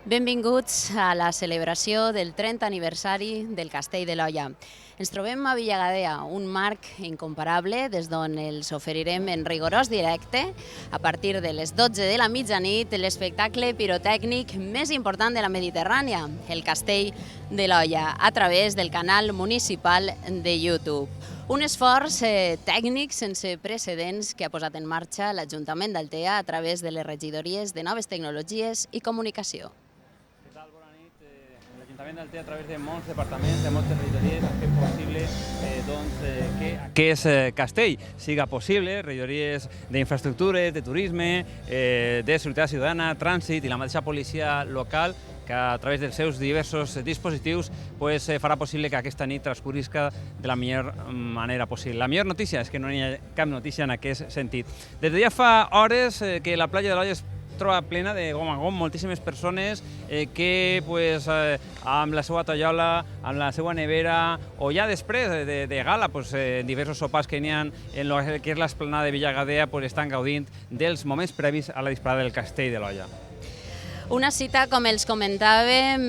Benvinguts a la celebració del 30 aniversari del Castell de l'Olla. Ens trobem a Villagadea, un marc incomparable des d'on els oferirem en rigorós directe, a partir de les 12 de la mitjanit, l'espectacle pirotècnic més important de la Mediterrània, el Castell de l'Olla, a través del canal municipal de YouTube. Un esforç tècnic sense precedents que ha posat en marxa l'Ajuntament d'Altea a través de les regidories de Noves Tecnologies i Comunicació. Què tal? Bona nit. L'Ajuntament d'Altea, a través de molts departaments, de moltes regidories, ha fet possible que aquest castell siga possible, regidories d'infraestructures, de turisme, de seguretat ciutadana, trànsit i la mateixa policia local, que a través dels seus diversos dispositius farà possible que aquesta nit transcorrisca de la millor manera possible. La millor notícia és que no hi ha cap notícia en aquest sentit. Des de ja fa hores que la platja de l'Olla es troba plena de gom a gom, moltíssimes persones que amb la seva toiola, amb la seva nevera, o ja després de gala, en diversos sopars que n'hi ha en el que és l'esplanada de Villagadea, estan gaudint dels moments previs a la disparada del Castell de l'Olla. Una cita, com els comentàvem,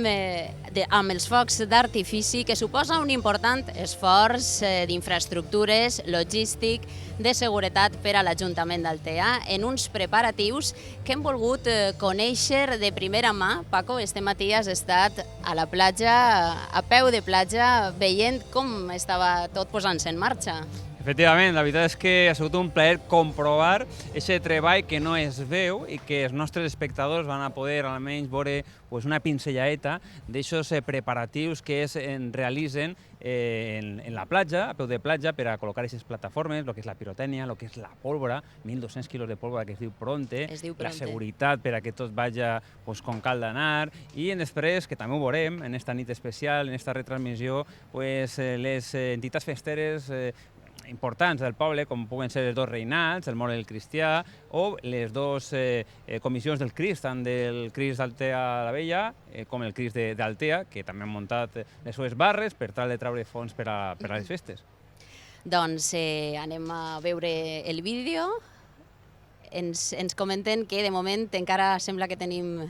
amb els focs d'artifici, que suposa un important esforç d'infraestructures, logístic, de seguretat per a l'Ajuntament d'Altea, en uns preparatius que hem volgut conèixer de primera mà. Paco, este matí has estat a la platja, a peu de platja, veient com estava tot posant-se en marxa. Efectivament, la veritat és que ha sigut un plaer comprovar aquest treball que no es veu i que els nostres espectadors van a poder almenys veure una pinzelladeta d'aixòs preparatius que es realitzen en la platja, a peu de platja, per a col·locar aquestes plataformes, el que és la pirotècnia, el que és la pólvora, 1.200 quilos de pólvora que es diu Pronte, la seguretat per a que tot vagi com cal d'anar, i després, que també ho veurem en esta nit especial, en esta retransmissió, les entitats festeres importants del poble, com puguen ser els dos reinats, el mort i el cristià, o les dues comissions del Crist, tant del Crist d'Altea la Vella com el Crist d'Altea, que també han muntat les seves barres per tal de treure fons per a les festes. Doncs anem a veure el vídeo. Ens comenten que de moment encara sembla que tenim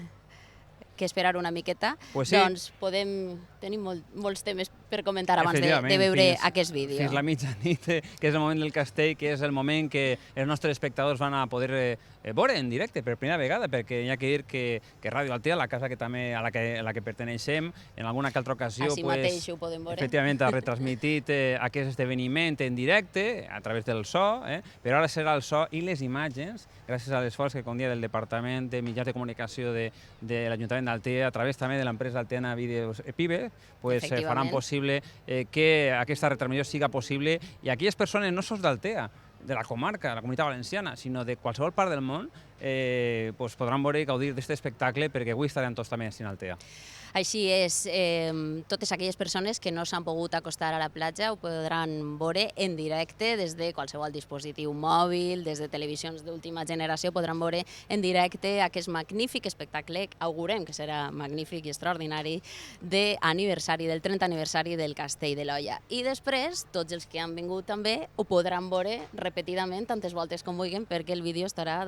que esperar una miqueta. Doncs tenim molts temes per comentar abans de veure aquest vídeo. Fins la mitjanit, que és el moment del castell, que és el moment que els nostres espectadors van a poder veure en directe per primera vegada, perquè hi ha que dir que Ràdio Altea, la casa a la que perteneixem, en alguna altra ocasió mateix ho podem veure. Efectivament ha retransmitit aquest esdeveniment en directe a través del so, però ara serà el so i les imatges, gràcies a l'esforç que com dia del Departament de Mitjans de Comunicació de l'Ajuntament d'Altea, a través també de l'empresa Alteana Vídeos Pibe, faran possible que aquesta retransmissió siga possible i aquelles persones no sols d'Altea, de la comarca, de la Comunitat Valenciana, sinó de qualsevol part del món, podran veure i gaudir d'aquest espectacle, perquè avui estarem tots també a Altea. Així és, totes aquelles persones que no s'han pogut acostar a la platja ho podran veure en directe des de qualsevol dispositiu mòbil, des de televisions d'última generació, podran veure en directe aquest magnífic espectacle, augurem que serà magnífic i extraordinari, d'aniversari, del 30 aniversari del Castell de l'Olla. I després, tots els que han vingut també ho podran veure repetidament tantes voltes com vulguin, perquè el vídeo estarà,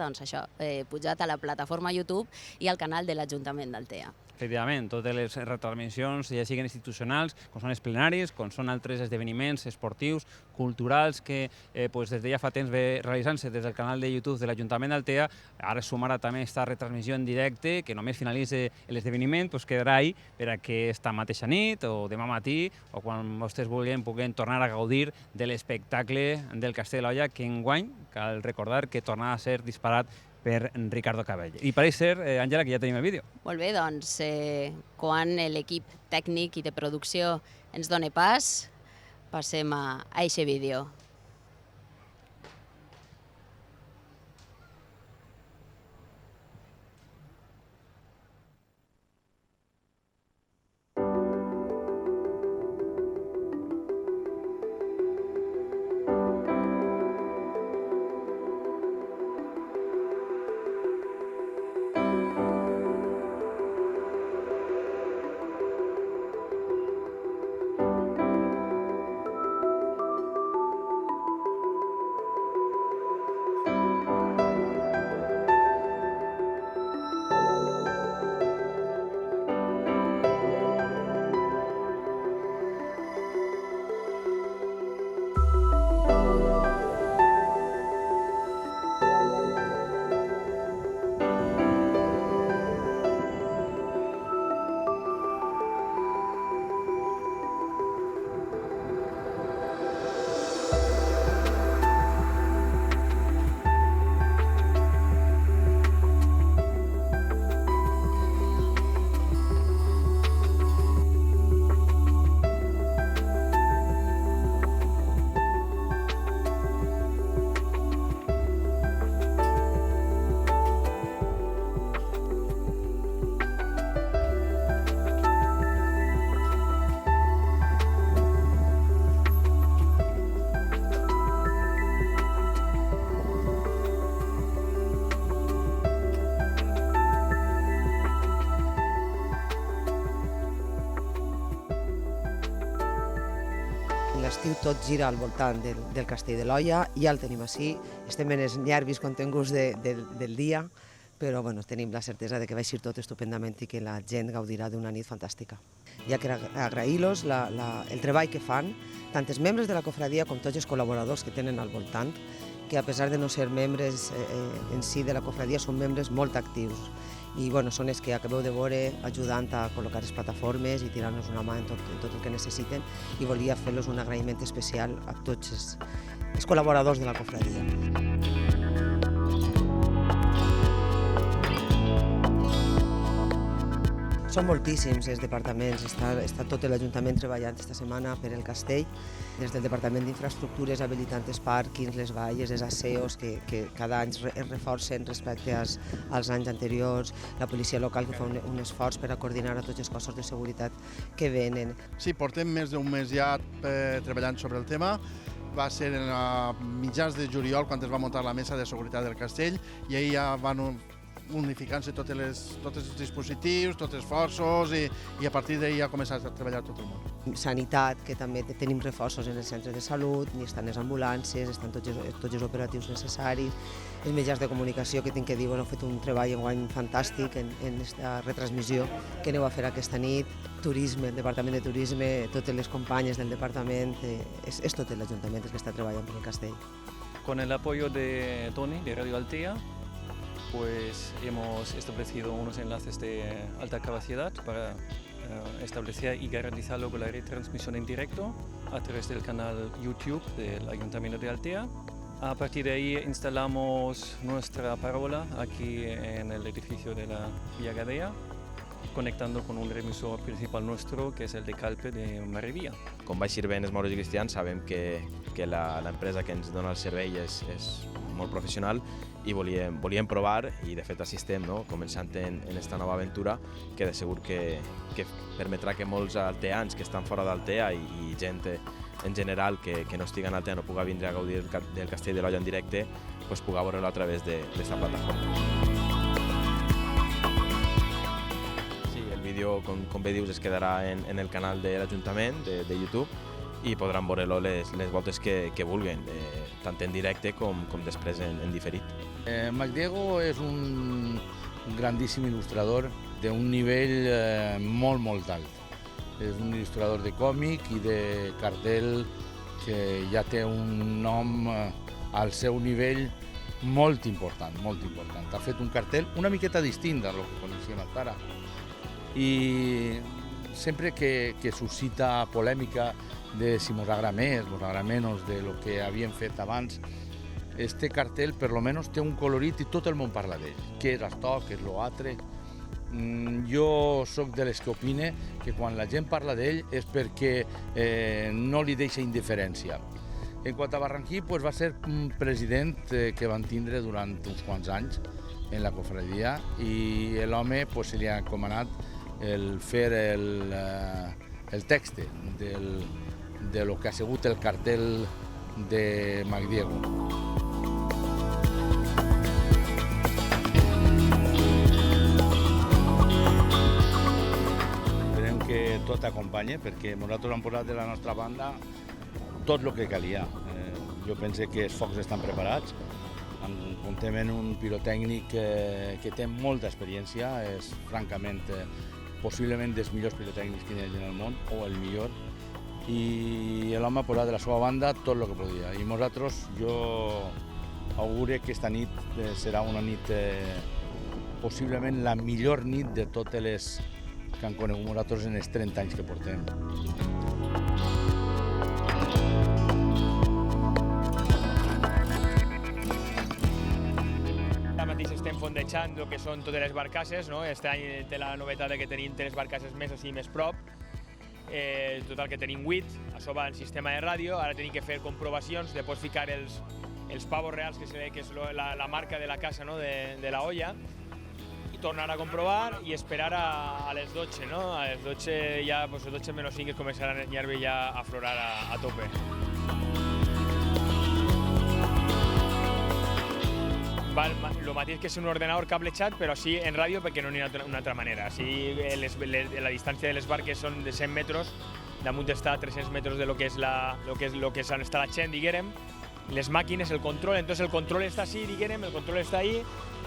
pujat a la plataforma YouTube i al canal de l'Ajuntament d'Altea. Efectivament, totes les retransmissions, ja siguin institucionals, com són els plenaris, com són altres esdeveniments esportius, culturals, que des de ja fa temps ve realitzant-se des del canal de YouTube de l'Ajuntament d'Altea, ara es sumarà també aquesta retransmissió en directe, que només finalitzi l'esdeveniment, quedarà ahí per a que esta mateixa nit, o demà matí, o quan vostès vulguin, puguen tornar a gaudir de l'espectacle del Castell de l'Olla, que enguany cal recordar que tornarà a ser disparat per Ricardo Cabell. I pareix ser, Àngela, que ja tenim el vídeo. Molt bé, doncs, quan l'equip tècnic i de producció ens doni pas, passem a aquest vídeo. operatiu tot gira al voltant del Castell de l'Olla, ja el tenim així, estem en els nervis continguts del dia, però bueno, tenim la certesa de que va eixir tot estupendament i que la gent gaudirà d'una nit fantàstica. Ja que agrair-los el treball que fan, tant els membres de la cofradia com tots els col·laboradors que tenen al voltant, que a pesar de no ser membres en si de la cofradia, són membres molt actius. I bueno, són els que acabeu de veure ajudant a col·locar les plataformes i tirant-nos una mà en tot el que necessiten, i volia fer-los un agraïment especial a tots els col·laboradors de la cofradia. Són moltíssims els departaments, està tot l'Ajuntament treballant esta setmana per el castell, des del Departament d'Infraestructures habilitant els pàrquings, les valles, els asseos que cada any es reforcen respecte als anys anteriors, la policia local que fa un esforç per a coordinar a tots els cossos de seguretat que venen. Sí, portem més d'un mes ja treballant sobre el tema. Va ser a mitjans de juliol quan es va muntar la mesa de seguretat del castell i ahir ja van unificant-se tots els dispositius, tots els esforços i a partir d'ahir ja ha començat a treballar tot el món. Sanitat, que també tenim reforços en el centre de salut, ni estan les ambulàncies, estan tots els operatius necessaris, els mitjans de comunicació que tinc que dir, heu fet un treball enguany fantàstic en aquesta retransmissió que aneu a fer aquesta nit, turisme, el Departament de Turisme, totes les companyes del departament, és tot l'Ajuntament el que està treballant per el castell. Con el apoyo de Toni, de Radio Altea, pues hemos establecido unos enlaces de alta capacidad para establecer y garantizar luego la retransmisión en directo a través del canal YouTube del Ayuntamiento de Altea. A partir de ahí instalamos nuestra parábola aquí en el edificio de la Villa Gadea, conectando con un remisor principal nuestro, que es el de Calpe de Marivia. Com va eixir bé en els Mauros i Cristians, sabem que l'empresa que ens dona el servei és molt professional i volíem provar, i de fet assistem, començant en aquesta nova aventura, que de segur que permetrà que molts alteans que estan fora d'Altea i gent en general que no estigui en Altea no puga vindre a gaudir del Castell de l'Olla en directe, pues puga veure-lo a través d'esta plataforma. El vídeo, com bé dius, es quedarà en el canal de l'Ajuntament de YouTube i podran veure-lo les voltes que vulguin, tant en directe com després en diferit. MacDiego és un grandíssim il·lustrador d'un nivell molt alt. És un il·lustrador de còmic i de cartell que ja té un nom al seu nivell molt important, molt important. Ha fet un cartell una miqueta distint del que coneixíem fins ara. I sempre que suscita polèmica de si mos agrada més, mos agrada menys de lo que havíem fet abans, este cartell per lo menos té un colorit i tot el món parla d'ell. Què és això, què és l'altre. Jo sóc de les que opine que quan la gent parla d'ell és perquè no li deixa indiferència. En quant a Barranquí, va ser un president que van tindre durant uns quants anys en la cofradia i l'home se li ha encomanat el fer el text de lo que ha sigut el cartell de MacDiego. Esperem que tot acompanya, perquè nosaltres hem posat de la nostra banda tot el que calia. Jo penso que els focs estan preparats. Comptem en un pirotècnic que té molta experiència, és francament possiblement dels millors pirotècnics que hi ha en el món, o el millor, i l'home ha posat de la seva banda tot el que podia. I nosaltres, jo auguro que aquesta nit serà una nit possiblement la millor nit de totes les que han conegut nosaltres en els 30 anys que portem. Ara mateix estem fondejant el que són totes les barcasses, no? Este any té la novetat que tenim tres barcasses més així més prop. Total que tenim 8, això va en sistema de ràdio, ara tenim que fer comprovacions, després ficar els pavos reals, que se ve que és la marca de la casa, no? de la olla, i tornar a comprovar i esperar a les 12, no? A les 12 ja, pues, les 12 menys 5 començaran el nervi ja a aflorar a tope. El mateix que és un ordenador cablejat, però sí en ràdio perquè no n'hi ha una altra manera. Així la distància de les barques són de 100 metres damunt està a 300 metres de lo que està la gent, diguem, les màquines, el control, entonces el control està així, diguem, el control està ahí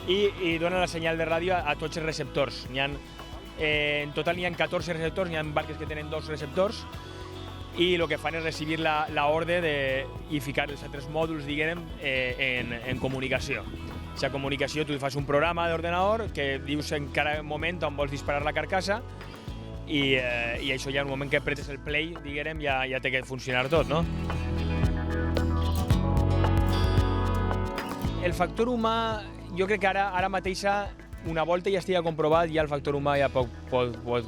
i dona la senyal de ràdio a tots els receptors. En total n'hi ha 14 receptors, n'hi ha barques que tenen 2 receptors i el que fan és recibir l'ordre i ficar els altres mòduls, diguem, en comunicació. A comunicació tu fas un programa d'ordenador que dius en cada moment on vols disparar la carcassa i això ja en un moment que apretes el play, diguem, ja té que funcionar tot, no? El factor humà, jo crec que ara mateixa, una volta ja estigui comprovat, ja el factor humà ja pot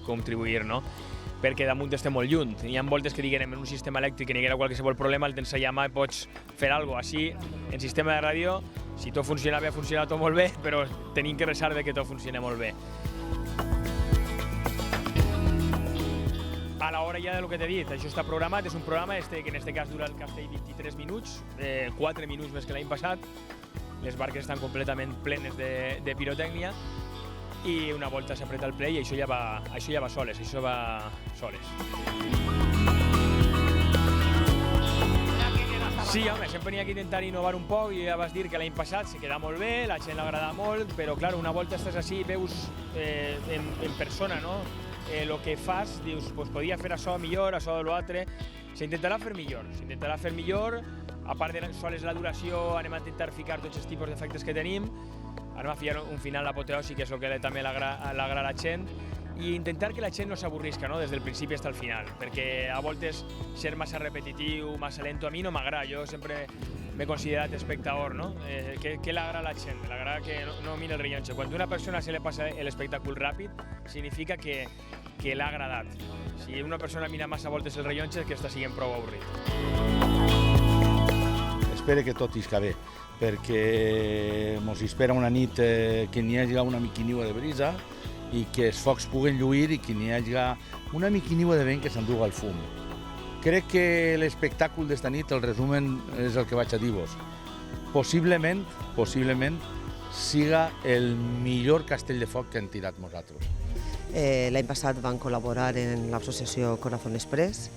contribuir, no? Perquè damunt estem molt lluny. Hi ha voltes que diguem en un sistema elèctric que n'hi haguera qualsevol problema, el tens a llamar i pots fer alguna cosa. Així, en sistema de ràdio, si tot funciona bé, funciona tot molt bé, però tenim que resar de que tot funcioni molt bé. A l'hora ja del que t'he dit, això està programat, és un programa que en aquest cas dura el castell 23 minuts, 4 minuts més que l'any passat, les barques estan completament plenes de pirotècnia i una volta s'apreta el play i això ja va soles, Sí, home, sempre n'hi ha que intentar innovar un poc i ja vas dir que l'any passat se queda molt bé, la gent l'agrada molt, però clar, una volta estàs així i veus en persona, no? El que fas, dius, podria fer això millor, això o l'altre, s'intentarà fer millor, a part de sols la duració, anem a intentar ficar tots els tipus d'efectes que tenim, anem a ficar un final apoteòsic, que és el que també l'agrada a la gent, i intentar que la gent no s'avorrisca, no?, des del principi fins al final, perquè a voltes ser massa repetitiu, massa lento, a mi no m'agrada, jo sempre m'he considerat espectador, no? Què l'agrada a la gent? L'agrada que no mira el rellotge. Quan a una persona se li passa l'espectacle ràpid, significa que l'ha agradat. Si una persona mira massa voltes el rellotge és que està sent prou avorrit. Espero que tot isca bé, perquè ens espera una nit que n'hi hagi una miquiniua de brisa i que els focs puguen lluir i que n'hi hagi una miquiniua de vent que s'enduga el fum. Crec que l'espectacle d'esta nit, el resumen, és el que vaig a dir-vos. Possiblement, siga el millor castell de foc que hem tirat nosaltres. L'any passat van col·laborar en l'associació Corazón Express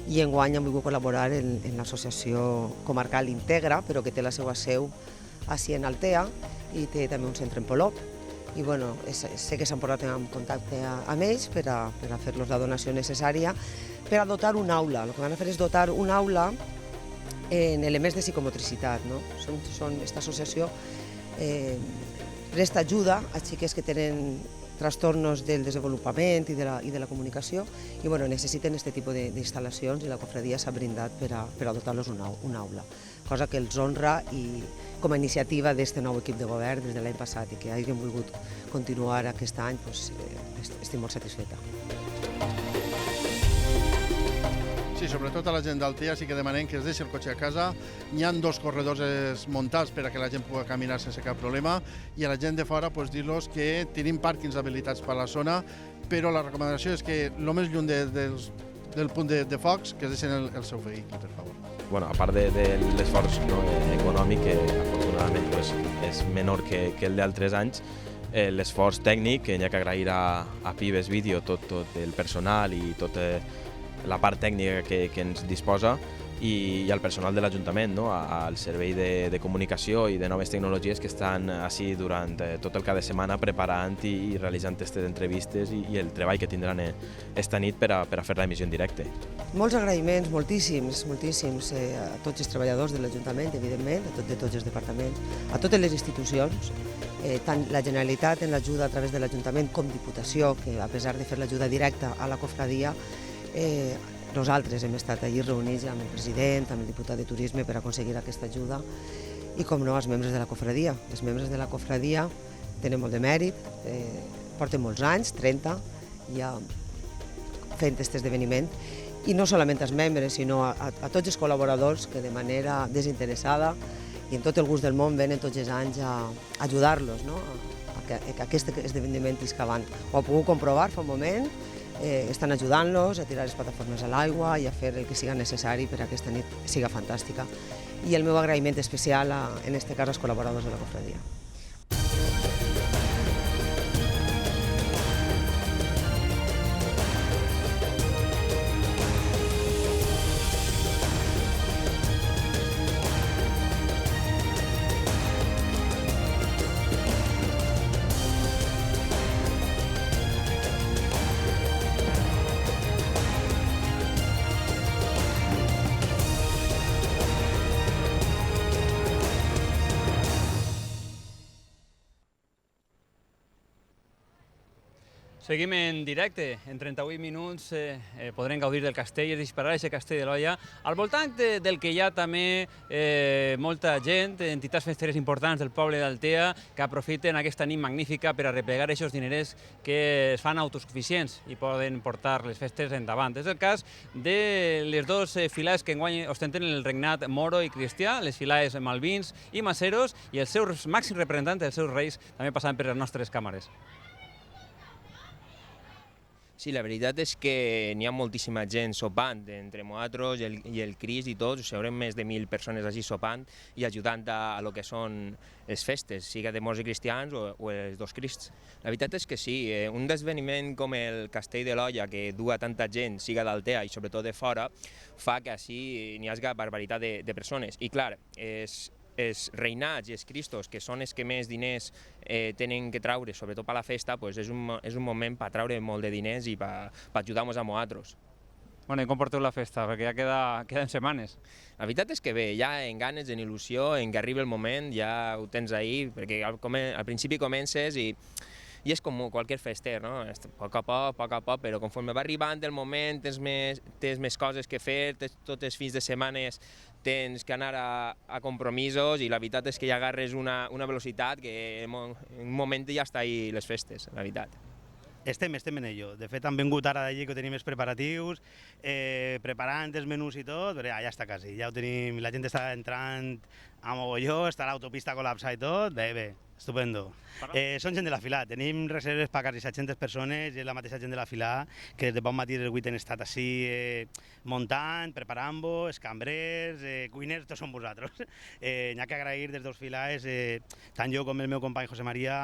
i enguany han volgut col·laborar en l'associació comarcal Integra, però que té la seva seu ací en Altea i té també un centre en Polop. I bueno, sé que s'han posat en contacte amb ells per a fer-los la donació necessària per a dotar una aula. El que van a fer és dotar una aula en elements de psicomotricitat, no? Aquesta associació presta ajuda a xiques que tenen trastornos del desenvolupament i de la comunicació i bueno, necessiten aquest tipus d'instal·lacions i la cofradia s'ha brindat per a dotar-los una aula, cosa que els honra i com a iniciativa d'aquest nou equip de govern des de l'any passat i que hagin volgut continuar aquest any, estic molt satisfeta. Sí, sobretot a la gent d'Altea sí que demanem que es deixi el cotxe a casa. Hi ha 2 corredors muntats per a que la gent pugui caminar sense cap problema i a la gent de fora dir-los que tenim pàrquings habilitats per a la zona, però la recomanació és que el més lluny del punt de focs que es deixin el seu vehicle, per favor. Bueno, a part de l'esforç econòmic, que afortunadament és menor que el d'altres anys, l'esforç tècnic, que hi ha que agrair a Pibes Vídeo tot el personal i tota la part tècnica que ens disposa i al personal de l'Ajuntament, al servei de comunicació i de noves tecnologies que estan així durant tot el cap de setmana preparant i realitzant aquestes entrevistes i el treball que tindran esta nit per a fer l'emissió en directe. Molts agraïments, moltíssims, a tots els treballadors de l'Ajuntament, evidentment, de tots els departaments, a totes les institucions, tant la Generalitat en l'ajuda a través de l'Ajuntament com Diputació, que a pesar de fer l'ajuda directa a la cofradia, nosaltres hem estat allí reunits amb el president, amb el diputat de Turisme per aconseguir aquesta ajuda i, com no, els membres de la cofradia. Els membres de la cofradia tenen molt de mèrit, porten molts anys, 30, ja fent aquest esdeveniment i no solament als membres, sinó a tots els col·laboradors que de manera desinteressada i amb tot el gust del món venen tots els anys a ajudar-los a que aquest esdeveniment isca avant. Ho ha pogut comprovar fa un moment, estan ajudant-los a tirar les plataformes a l'aigua i a fer el que siga necessari per a que aquesta nit siga fantàstica. I el meu agraïment especial, en aquest cas, als col·laboradors de la cofradia. Seguim en directe. En 38 minuts podrem gaudir del castell i disparar aquest castell de l'Olla. Al voltant del que hi ha també molta gent, entitats festeres importants del poble d'Altea, que aprofiten aquesta nit magnífica per a replegar aquests dinerers que es fan autosuficients i poden portar les festes endavant. És el cas de les dues filades que enguany ostenten el regnat moro i cristià, les filades Malvins i Maceros, i els seus màxims representants, els seus reis, també passant per les nostres càmeres. Sí, la veritat és que n'hi ha moltíssima gent sopant, entre nosaltres i el Crist i tots, us haurem més de 1.000 persones així sopant i ajudant a lo que són les festes, siga de morts i cristians o els dos Crists. La veritat és que sí, un esdeveniment com el Castell de l'Olla, que du a tanta gent, siga d'Altea i sobretot de fora, fa que així n'hi hagi barbaritat de persones. I clar, els reinats i els cristos, que són els que més diners tenen que traure, sobretot per la festa, és un moment per traure molt de diners i per ajudar-nos a nosaltres. Bueno, i com porteu la festa? Perquè ja queden setmanes. La veritat és que bé, ja en ganes, en il·lusió, en que arribi el moment, ja ho tens ahir, perquè al principi comences i és com qualsevol fester, no? A poc a poc, però conforme va arribant el moment, tens més coses que fer, tots els fins de setmana tens que anar a compromisos i la veritat és que ja agarres una velocitat que en un moment ja està ahí les festes, la veritat. Estem en ello. De fet, han vingut ara d'allí que tenim els preparatius, preparant els menús i tot, però ja està quasi, ja ho tenim, la gent està entrant a mogolló, està l'autopista col·lapsada i tot, bé, estupendo. Són gent de la fila, tenim reserves per quasi 700 persones, i és la mateixa gent de la fila que des de bon matí del 8 han estat així muntant, preparant-ho, els cambrers, cuiners, tots són vosaltres. N'hi ha que agrair des dels filars, tant jo com el meu company José María,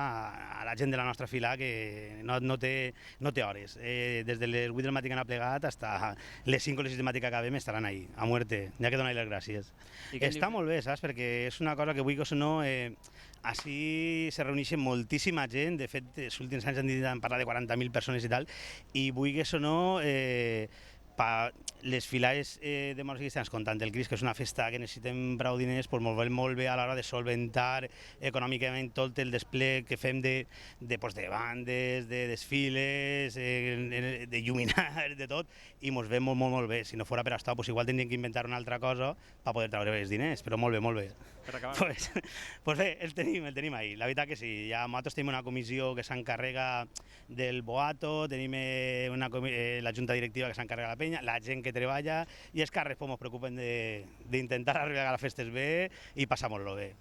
a la gent de la nostra fila que no té hores. Des de les 8 del matí que han plegat fins a les 5 o les 6 del matí que acabem estaran ahí, a muerte. N'hi ha que donar-li les gràcies. Està molt bé, saps? Perquè és una cosa que vull que o no... Així se reuneixen moltíssima gent, de fet, els últims anys han parlat de 40.000 persones i tal, i vull que o no... les filades de morts i cristians, comptant el Crist, que és una festa que necessitem prou diners, molt bé a l'hora de solventar econòmicament tot el despleg que fem de bandes, de desfiles, de lluminars, de tot, i mos ve molt bé. Si no fos per això, igual tindríem que inventar una altra cosa per poder treure els diners, però molt bé. Per acabar. Pues bé, el tenim ahí. La veritat que sí, ja nosaltres tenim una comissió que s'encarrega del boato, tenim la junta directiva que s'encarrega de la penya, la gent que treballa, i els càrrecs ens preocupen d'intentar arribar a les festes bé i passar-nos-lo bé.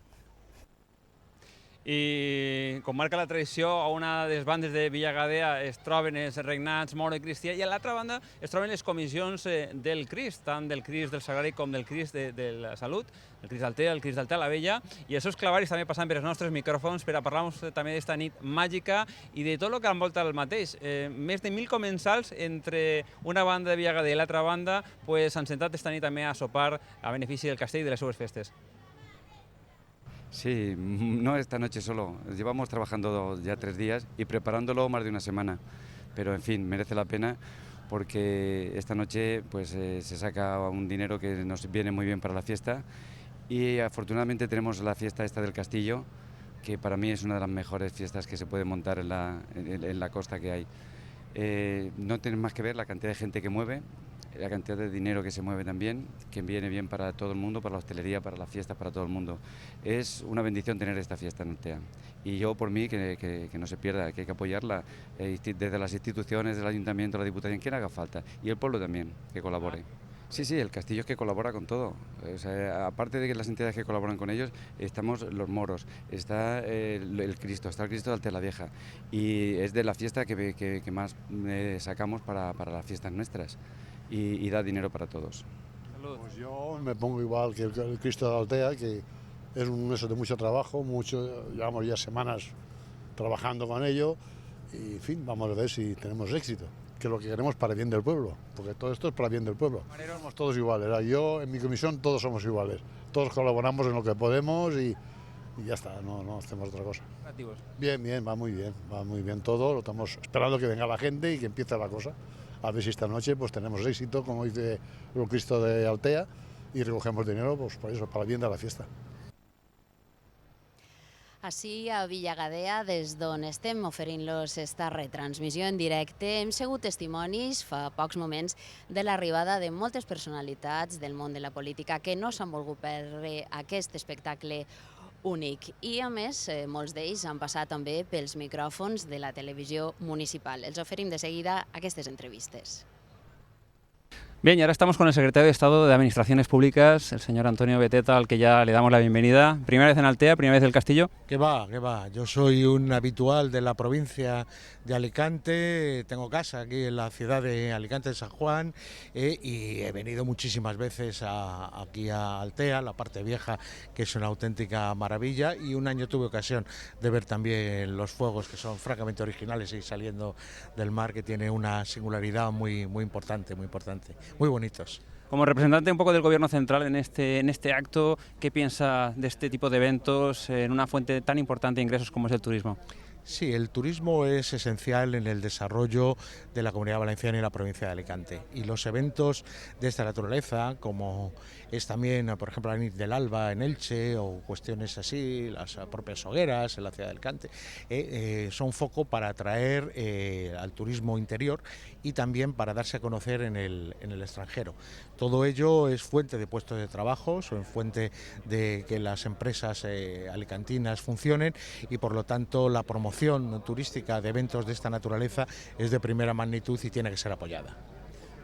I com marca la tradició, a una de les bandes de Villagadea es troben els regnats moro i cristià, i a l'altra banda es troben les comissions del Crist, tant del Crist del Sagrari com del Crist de la Salut, el Crist d'Altea, el Crist d'Altea la Vella, i els seus clavaris també passant per els nostres micròfons per a parlar-nos també d'esta nit màgica i de tot el que envolta el mateix. Més de 1.000 comensals entre una banda de Villagadea i l'altra banda s'han sentat esta nit també a sopar a benefici del castell i de les seues festes. Sí, no esta noche solo, llevamos trabajando ya 3 días y preparándolo más de una semana, pero en fin, merece la pena porque esta noche se saca un dinero que nos viene muy bien para la fiesta y afortunadamente tenemos la fiesta esta del castillo, que para mí es una de las mejores fiestas que se puede montar en la costa que hay. No tienes más que ver la cantidad de gente que mueve, la cantidad de dinero que se mueve también, que viene bien para todo el mundo, para la hostelería, para las fiestas, para todo el mundo. Es una bendición tener esta fiesta en Altea. Y yo, por mí, que no se pierda, que hay que apoyarla desde las instituciones, del ayuntamiento, la diputación, quien haga falta. Y el pueblo también, que colabore. Sí, el castillo es que colabora con todo. O sea, aparte de que las entidades que colaboran con ellos, estamos los moros, está el Cristo, está el Cristo de Altea la Vieja. Y es de la fiesta que más sacamos para las fiestas nuestras. Y da dinero para todos. Pues yo me pongo igual que el Cristo de Altea, que es eso de mucho trabajo, llevamos ya semanas trabajando con ello y en fin, vamos a ver si tenemos éxito, que es lo que queremos para el bien del pueblo, porque todo esto es para el bien del pueblo. Somos todos iguales, yo en mi comisión todos somos iguales, todos colaboramos en lo que podemos y ya está, no hacemos otra cosa. Bien, va muy bien todo, lo estamos esperando que venga la gente y que empiece la cosa. A ver si esta noche tenemos éxito, como dice el Cristo de Altea, y recogemos dinero por eso, para el bien de la fiesta. Així, a Villagadea, des d'on estem oferint-los esta retransmissió en directe, hem segut testimonis fa pocs moments de l'arribada de moltes personalitats del món de la política que no s'han volgut perdre aquest espectacle únic. I, a més, molts d'ells han passat també pels micròfons de la televisió municipal. Els oferim de seguida aquestes entrevistes. Bien, y ahora estamos con el secretario de Estado de Administraciones Públicas, el señor Antonio Beteta, al que ya le damos la bienvenida. ¿Primera vez en Altea, primera vez del Castillo? Que va, que va. Yo soy un habitual de la provincia de Alicante, tengo casa aquí en la ciudad de Alicante de San Juan y he venido muchísimas veces aquí a Altea, la parte vieja, que es una auténtica maravilla, y un año tuve ocasión de ver también los fuegos, que son francamente originales y saliendo del mar, que tiene una singularidad muy importante, muy bonitos. Como representante un poco del Gobierno central en este acto, ¿qué piensa de este tipo de eventos en una fuente tan importante de ingresos como es el turismo? Sí, el turismo es esencial en el desarrollo de la Comunidad Valenciana y la provincia de Alicante. Y los eventos de esta naturaleza, como es también, por ejemplo, la Nit del Alba en Elche, o cuestiones así, las propias hogueras en la ciudad de Alicante, son foco para atraer al turismo interior y también para darse a conocer en el extranjero. Todo ello es fuente de puestos de trabajo, son fuente de que las empresas alicantinas funcionen, y por lo tanto la promoción turística de eventos de esta naturaleza es de primera magnitud y tiene que ser apoyada.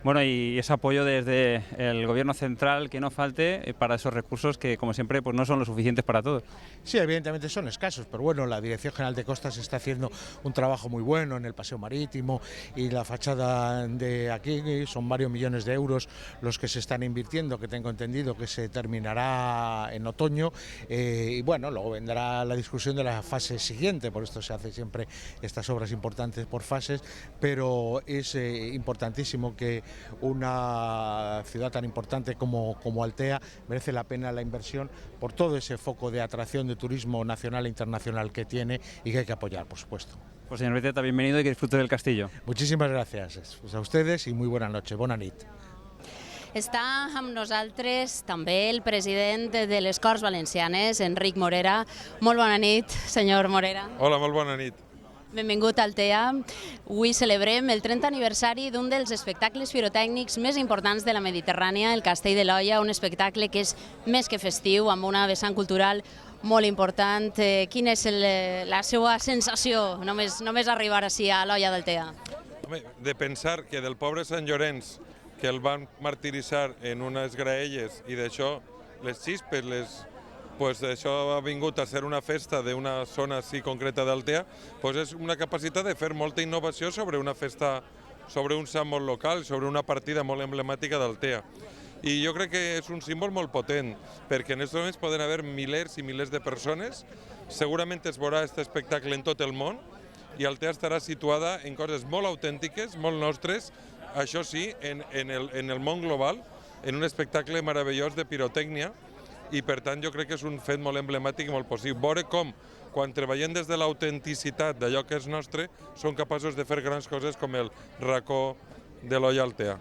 Bueno, y ese apoyo desde el Gobierno central, que no falte para esos recursos que, como siempre, pues no son lo suficientes para todos. Sí, evidentemente son escasos, pero bueno, la Dirección General de Costas está haciendo un trabajo muy bueno en el paseo marítimo, y la fachada de aquí son varios millones de euros los que se están invirtiendo, que tengo entendido que se terminará en otoño, y bueno, luego vendrá la discusión de la fase siguiente, por esto se hace siempre estas obras importantes por fases, pero es importantísimo que una ciudad tan importante como Altea merece la pena la inversión por todo ese foco de atracción de turismo nacional e internacional que tiene y que hay que apoyar, por supuesto. Pues señor Beteta, bienvenido y que disfrute del Castillo. Muchísimas gracias a ustedes y muy buena noche, bona nit. Està amb nosaltres també el president de les Corts Valencianes, Enric Morera. Molt bona nit, senyor Morera. Hola, molt bona nit. Benvingut a Altea. Avui celebrem el 30 aniversari d'un dels espectacles pirotècnics més importants de la Mediterrània, el Castell de l'Olla, un espectacle que és més que festiu, amb una vessant cultural molt important. Quina és la seva sensació només arribar així a l'Olla d'Altea? Home, de pensar que del pobre Sant Llorenç, que el van martiritzar en unes graelles, i d'això les xispes, pues això ha vingut a ser una festa d'una zona així concreta d'Altea, pues és una capacitat de fer molta innovació sobre una festa, sobre un sant molt local, sobre una partida molt emblemàtica d'Altea. I jo crec que és un símbol molt potent, perquè en aquests moments poden haver milers i milers de persones, segurament es veurà aquest espectacle en tot el món, i Altea estarà situada en coses molt autèntiques, molt nostres, això sí, en el món global, en un espectacle meravellós de pirotècnia, i per tant jo crec que és un fet molt emblemàtic i molt positiu. Veure com, quan treballem des de l'autenticitat d'allò que és nostre, són capaços de fer grans coses com el racó de l'Olla Altea.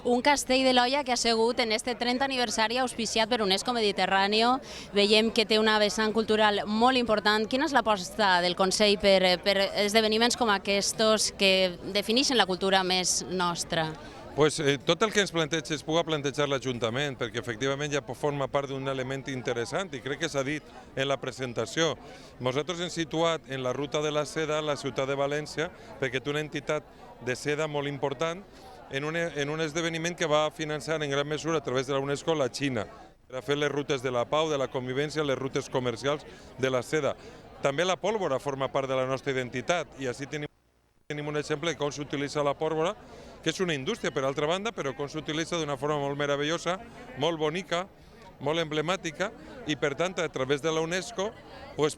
Un castell de l'Olla que ha sigut en este 30 aniversari auspiciat per UNESCO Mediterráneo. Veiem que té una vessant cultural molt important. Quina és l'aposta del Consell per esdeveniments com aquests que defineixen la cultura més nostra? Pues tot el que ens planteja es pugui plantejar l'Ajuntament, perquè efectivament ja forma part d'un element interessant i crec que s'ha dit en la presentació. Nosaltres hem situat en la ruta de la seda la ciutat de València, perquè té una entitat de seda molt important en un esdeveniment que va finançar en gran mesura a través de la UNESCO la Xina, per a fer les rutes de la pau, de la convivència, les rutes comercials de la seda. També la pólvora forma part de la nostra identitat, i així tenim un exemple de com s'utilitza la pólvora, que és una indústria per altra banda, però com s'utilitza d'una forma molt meravellosa, molt bonica, molt emblemàtica, i per tant a través de la UNESCO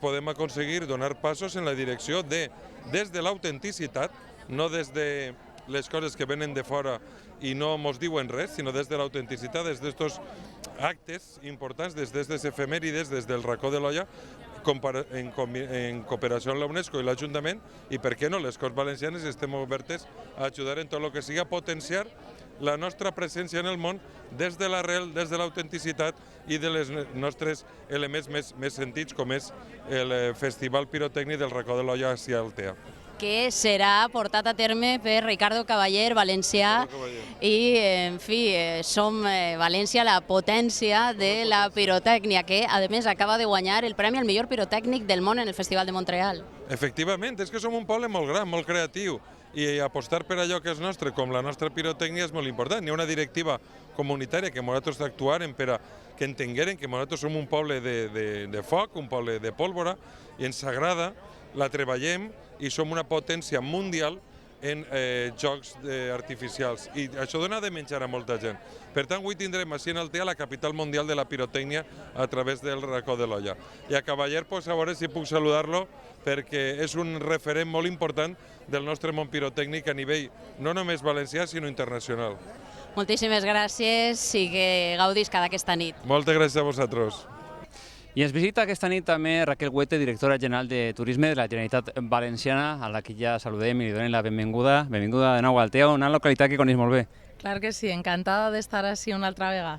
podem aconseguir donar passos en la direcció de, des de l'autenticitat, no des de les coses que venen de fora i no ens diuen res, sinó des de l'autenticitat, des d'estos actes importants, des d'aquestes efemèrides, des del racó de l'Olla, en cooperació amb la UNESCO i l'Ajuntament, i per què no, les Corts Valencianes estem obertes a ajudar en tot el que sigui a potenciar la nostra presència en el món des de l'arrel, des de l'autenticitat i de les nostres elements més sentits, com és el Festival Pirotècnic del Racó de l'Olla a Altea. Que serà portat a terme per Ricardo Cavaller, valencià, i, en fi, som València la potència de la pirotècnia, que, a més, acaba de guanyar el premi al millor pirotècnic del món en el Festival de Montreal. Efectivament, és que som un poble molt gran, molt creatiu, i apostar per allò que és nostre, com la nostra pirotècnia, és molt important. Hi ha una directiva comunitària que nosaltres actuarem per a que entengueren que nosaltres som un poble de foc, un poble de pólvora, i ens agrada, la treballem i som una potència mundial en jocs artificials. I això dona de menjar a molta gent. Per tant, avui tindrem així en Altea la capital mundial de la pirotècnia a través del Racó de l'Olla. I a Cavaller, a veure si puc saludar-lo, perquè és un referent molt important del nostre món pirotècnic a nivell no només valencià, sinó internacional. Moltíssimes gràcies i que gaudisca d'aquesta nit. Moltes gràcies a vosaltres. I ens visita aquesta nit també Raquel Huete, directora general de Turisme de la Generalitat Valenciana, a la que ja saludem i li donem la benvinguda. Benvinguda de nou a Altea, una localitat que coneix molt bé. Clar que sí, encantada d'estar així una altra vegada.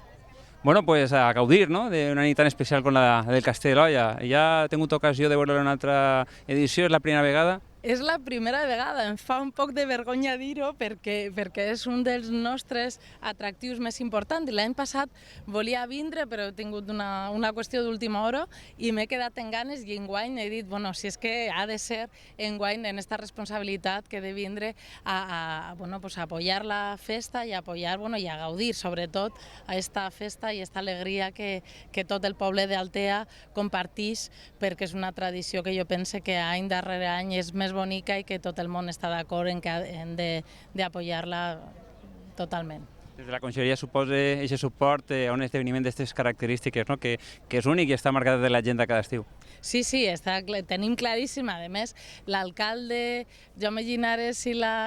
Bueno, pues a gaudir, no?, d'una nit tan especial com la del Castell de l'Olla. Ja he tingut ocasió de veure una altra edició, és la primera vegada? És la primera vegada, em fa un poc de vergonya dir-ho perquè és un dels nostres atractius més importants. L'any passat volia vindre però he tingut una qüestió d'última hora i m'he quedat en ganes i enguany he dit, bueno, si és que ha de ser enguany en esta responsabilitat que he de vindre a apoyar la festa i a apoyar i a gaudir sobretot a esta festa i esta alegria que tot el poble d'Altea comparteix, perquè és una tradició que jo pense que any darrere any és més bonica i que tot el món està d'acord en que hem d'apoyar-la totalment. Des de la Conselleria suposa aquest suport a un esdeveniment d'aquestes característiques, no?, que és únic i està marcat de l'agenda cada estiu. Sí, tenim claríssim. A més, l'alcalde Jaume Llinares i la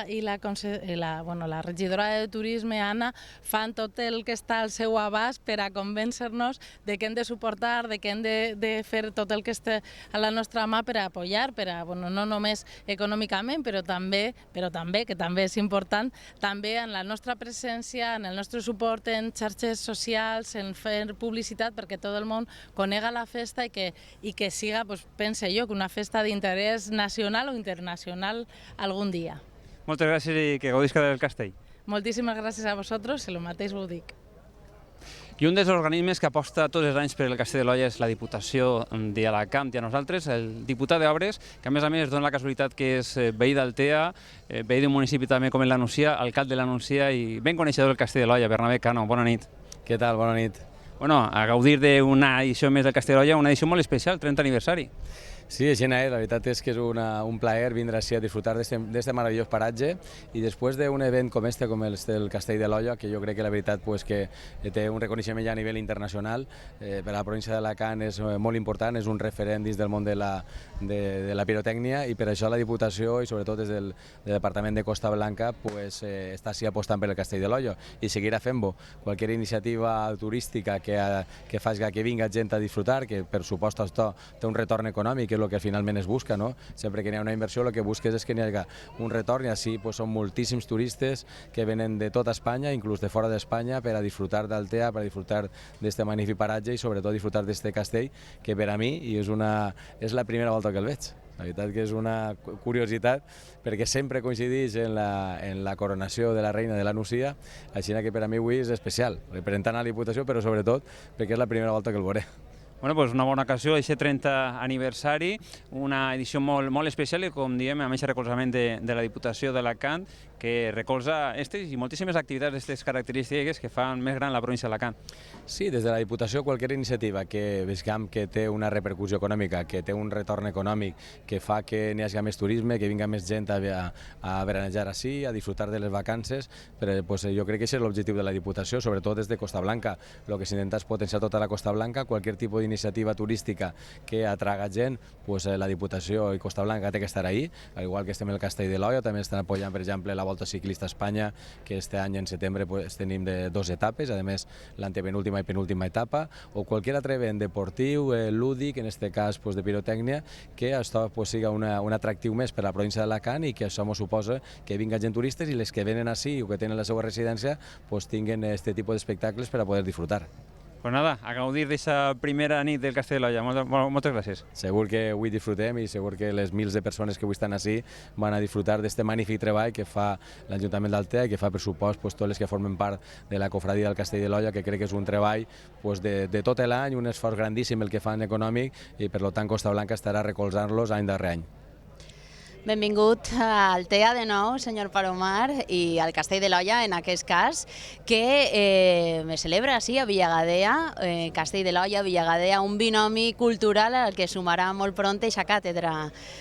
regidora de Turisme, Anna, fan tot el que està al seu abast per a convèncer-nos de que hem de suportar, de que hem de fer tot el que està a la nostra mà per a apoyar, no només econòmicament, però també, que també és important, també en la nostra presència, en el nostre suport en xarxes socials, en fer publicitat perquè tot el món conega la festa i que siga, pense jo, que una festa d'interès nacional o internacional algun dia. Moltes gràcies i que gaudisca del castell. Moltíssimes gràcies a vosaltres, i el mateix ho dic. I un dels organismes que aposta tots els anys per el Castell de l'Olla és la Diputació d'Alacant, i a nosaltres el diputat d'Obres, que a més dona la casualitat que és veí d'Altea, veí d'un municipi també com la Nucia, alcalde de la Nucia i ben coneixedor del Castell de l'Olla. Bernabé Cano, bona nit. Què tal? Bona nit. Bueno, a gaudir d'una edició més del Castell de l'Olla, una edició molt especial, 30 aniversari. Sí, així és, la veritat és que és un plaer vindre així a disfrutar d'este meravellós paratge i després d'un event com com el del Castell de l'Olla, que jo crec que la veritat que té un reconeixement ja a nivell internacional, per a la província d'Alacant és molt important, és un referent dins del món de la pirotècnia i per això la Diputació i sobretot des del Departament de Costa Blanca està així apostant per el Castell de l'Olla i seguirà fent-ho. Qualsevol iniciativa turística que faci que vinga gent a disfrutar, que per supost té un retorn econòmic, que és el que finalment es busca, no? Sempre que hi ha una inversió el que busques és que hi hagi un retorn i així són moltíssims turistes que venen de tota Espanya, inclús de fora d'Espanya, per a disfrutar d'Altea, per a disfrutar d'aquest magnífic paratge i sobretot disfrutar d'aquest castell que per a mi és la primera volta que el veig. La veritat que és una curiositat perquè sempre coincideix en la coronació de la reina de la Nucia, així que per a mi avui és especial, representant a la Diputació, però sobretot perquè és la primera volta que el veuré. Bueno, pues una bona ocasió, aquest 30 aniversari, una edició molt especial i, com diem, amb aquest recolzament de la Diputació d'Alacant, que recolza aquestes i moltíssimes activitats d'aquestes característiques que fan més gran la província d'Alacant. Sí, des de la Diputació, qualsevol iniciativa que vegam que té una repercussió econòmica, que té un retorn econòmic, que fa que n'hi hagi més turisme, que vinga més gent a veranejar així, a disfrutar de les vacances, jo crec que aquest és l'objectiu de la Diputació, sobretot des de Costa Blanca. El que s'intenta és potenciar tota la Costa Blanca, qualsevol tipus d'iniciativa turística que atraga gent, la Diputació i Costa Blanca té que estar ahí, al igual que estem en el Castell de l'Olla, també estan apoyant, per exemple, la Volta Ciclista a Espanya, que este any en setembre pues, tenim de 2 etapes, a més l'antepenúltima i penúltima etapa, o qualsevol altre event deportiu, lúdic, en este cas pues, de pirotècnia, que això pues, siga un atractiu més per a la província d'Alacant i que això ens suposa que vinga gent turistes i les que venen així o que tenen la seva residència pues, tinguen este tipus d'espectacles per a poder disfrutar. Pues nada, a gaudir d'esta primera nit del Castell de l'Olla. Moltes gràcies. Segur que avui disfrutem i segur que les mils de persones que avui estan així van a disfrutar d'aquest magnífic treball que fa l'Ajuntament d'Altea i que fa, per supost, tots els que formen part de la cofradia del Castell de l'Olla, que crec que és un treball de tot l'any, un esforç grandíssim el que fan econòmic i, per tant, Costa Blanca estarà recolzant-los any darrere any. Benvingut a Altea de nou, senyor Palomar, i al Castell de l'Olla, en aquest cas, que me celebra així a Villagadea, Castell de l'Olla, Villagadea, un binomi cultural al que sumarà molt pront aquesta càtedra.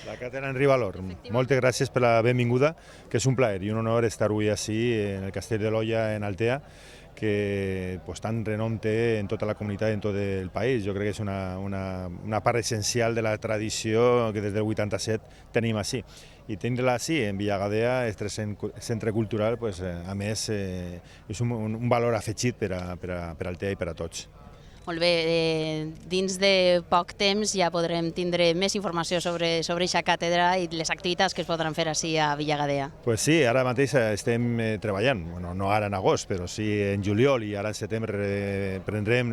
La càtedra Enric Valor. Moltes gràcies per la benvinguda, que és un plaer i un honor estar avui així en el Castell de l'Olla, en Altea, que pues, tant renom té en tota la comunitat i en tot el país. Jo crec que és una part essencial de la tradició que des del 87 tenim així. I tindre-la així, en Villagadea, este centre cultural, pues, a més, és un valor afegit per a Altea i per a tots. Molt bé, dins de poc temps ja podrem tindre més informació sobre aquesta càtedra i les activitats que es podran fer així a Villagadea. Pues sí, ara mateix estem treballant, bueno, no ara en agost, però sí en juliol i ara en setembre prendrem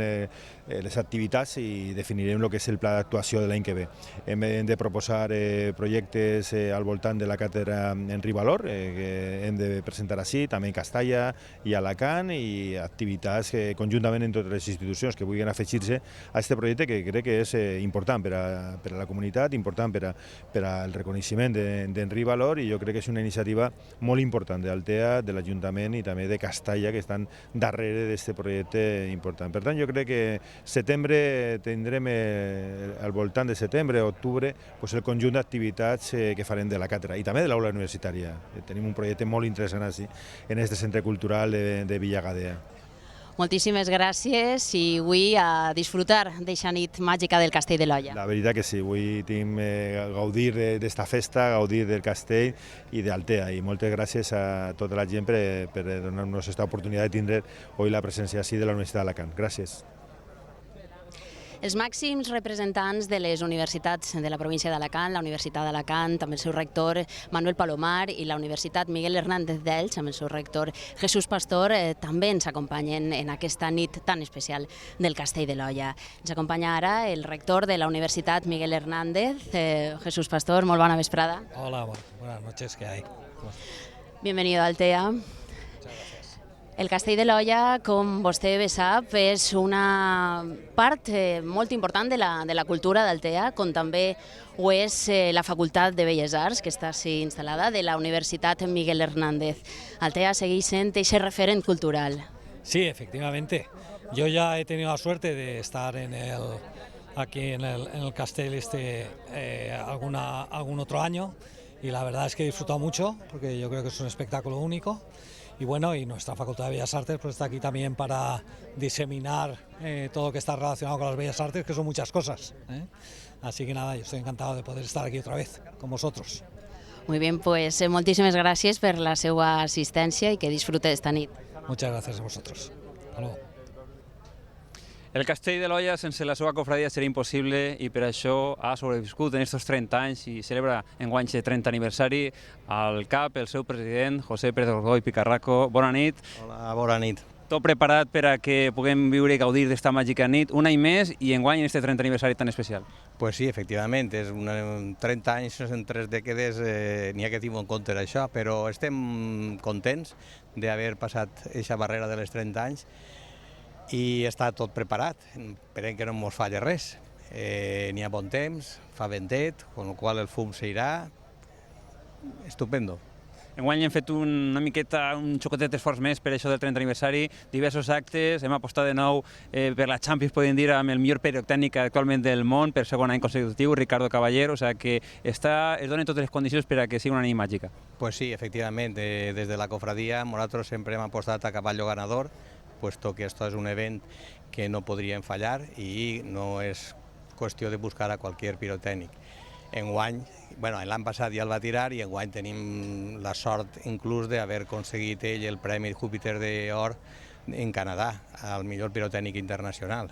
les activitats i definirem el que és el pla d'actuació de l'any que ve. Hem de proposar projectes al voltant de la càtedra Enric Valor, que hem de presentar així, també en Castalla i Alacant, i activitats conjuntament en totes les institucions que vulguin afegir-se a aquest projecte que crec que és important per a la comunitat, important per al reconeixement d'Enric Valor, i jo crec que és una iniciativa molt important d'Altea, de l'Ajuntament i també de Castalla, que estan darrere d'aquest projecte important. Per tant, jo crec que setembre tindrem, al voltant de setembre o octubre, el conjunt d'activitats que farem de la càtedra i també de l'aula universitària. Tenim un projecte molt interessant així en aquest centre cultural de Villagadea. Moltíssimes gràcies i avui a disfrutar d'aquesta nit màgica del Castell de l'Olla. La veritat que sí, avui tinc gaudir d'esta festa, gaudir del castell i d'Altea, i moltes gràcies a tota la gent per donar-nos aquesta oportunitat de tindre avui la presència així de la Universitat d'Alacant. Gràcies. Els màxims representants de les universitats de la província d'Alacant, la Universitat d'Alacant, també el seu rector Manuel Palomar, i la Universitat Miguel Hernández d'Elx, amb el seu rector Jesús Pastor, també ens acompanyen en aquesta nit tan especial del Castell de l'Olla. Ens acompanya ara el rector de la Universitat Miguel Hernández, Jesús Pastor. Molt bona vesprada. Hola, buenas noches, ¿qué hay? Bienvenido a Altea. El Castell de l'Olla, com vostè bé sap, és una part molt important de la cultura d'Altea, com també ho és la Facultat de Belles Arts, que està així instal·lada, de la Universitat Miguel Hernández. Altea segueix sent ese referent cultural. Sí, efectivamente. Yo ya he tenido la suerte de estar aquí en el Castell algún otro año, y la verdad es que he disfrutado mucho, porque yo creo que es un espectáculo único. Y bueno, y nuestra Facultad de Bellas Artes pues está aquí también para diseminar todo lo que está relacionado con las Bellas Artes, que son muchas cosas. Así que nada, yo estoy encantado de poder estar aquí otra vez con vosotros. Muy bien, pues moltíssimes gràcies per la seva assistència i que disfrute d'esta nit. Muchas gracias a vosotros. Hasta luego. El Castell de l'Olla sense la seva cofradia seria impossible i per això ha sobreviscut en aquests 30 anys i celebra enguany el 30 aniversari al CAP, el seu president, José Pérez Orgó i Picarraco. Bona nit. Hola, bona nit. Tot preparat per a que puguem viure i gaudir d'esta màgica nit un any més i enguany en aquest 30 aniversari tan especial. Pues sí, efectivament, és 30 anys en 3 dècades, n'hi ha que tenir en compte això, però estem contents d'haver passat aquesta barrera de les 30 anys i està tot preparat, esperem que no ens falli res. N'hi ha bon temps, fa ventet, amb la qual el fum s'irà. Estupendo. Enguany hem fet una miqueta, un xocotet d'esforç més per això del 30 aniversari, diversos actes, hem apostat de nou per la Champions, podem dir, amb el millor pirotècnic actualment del món, per segon any consecutiu, Ricardo Caballero, o sigui que es donen totes les condicions per a que sigui una nit màgica. Pues sí, efectivament, des de la cofradia nosaltres sempre hem apostat a caballo ganador, puesto que esto es un event que no podríem fallar y no es cuestión de buscar a cualquier pirotécnic. Enguany, l'any passat ja el va tirar i enguany tenim la sort inclús d'haver aconseguit ell el Premi Júpiter d'Or en Canadà, al millor pirotècnic internacional.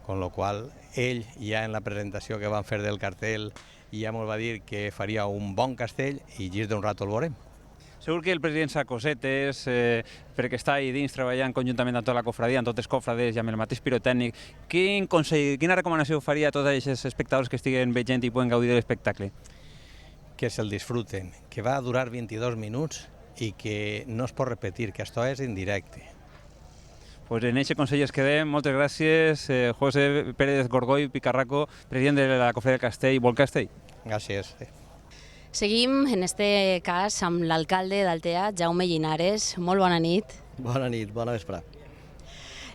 Con lo qual, ell ja en la presentació que van fer del cartell ja ens va dir que faria un bon castell i gir d'un rato el veurem. Segur que el president s'ha cosetes, perquè està ahí dins treballant conjuntament amb tota la cofradia, amb tots els cofrades i amb el mateix pirotècnic. Quin consell, quina recomanació faria a tots aquests espectadors que estiguen veient i poden gaudir de l'espectacle? Que se'l disfruten, que va durar 22 minuts i que no es pot repetir, que això és en directe. Pues en aquest consell es quedem. Moltes gràcies, José Pérez Gorgoy Picarraco, president de la Cofradia del Castell. Bon castell. Gràcies. Seguim, en este cas, amb l'alcalde d'Altea, Jaume Llinares. Molt bona nit. Bona nit, bona vesprà.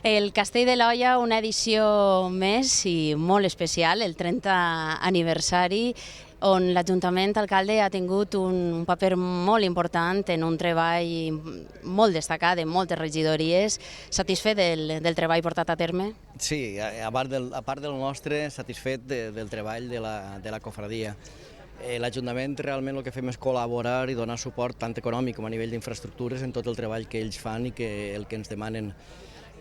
El Castell de l'Olla, una edició més i molt especial, el 30 aniversari, on l'Ajuntament alcalde ha tingut un paper molt important en un treball molt destacat de moltes regidories. Satisfet del treball portat a terme? Sí, a part del nostre, satisfet del treball de la cofradia. L'Ajuntament realment el que fem és col·laborar i donar suport tant econòmic com a nivell d'infraestructures en tot el treball que ells fan i el que ens demanen.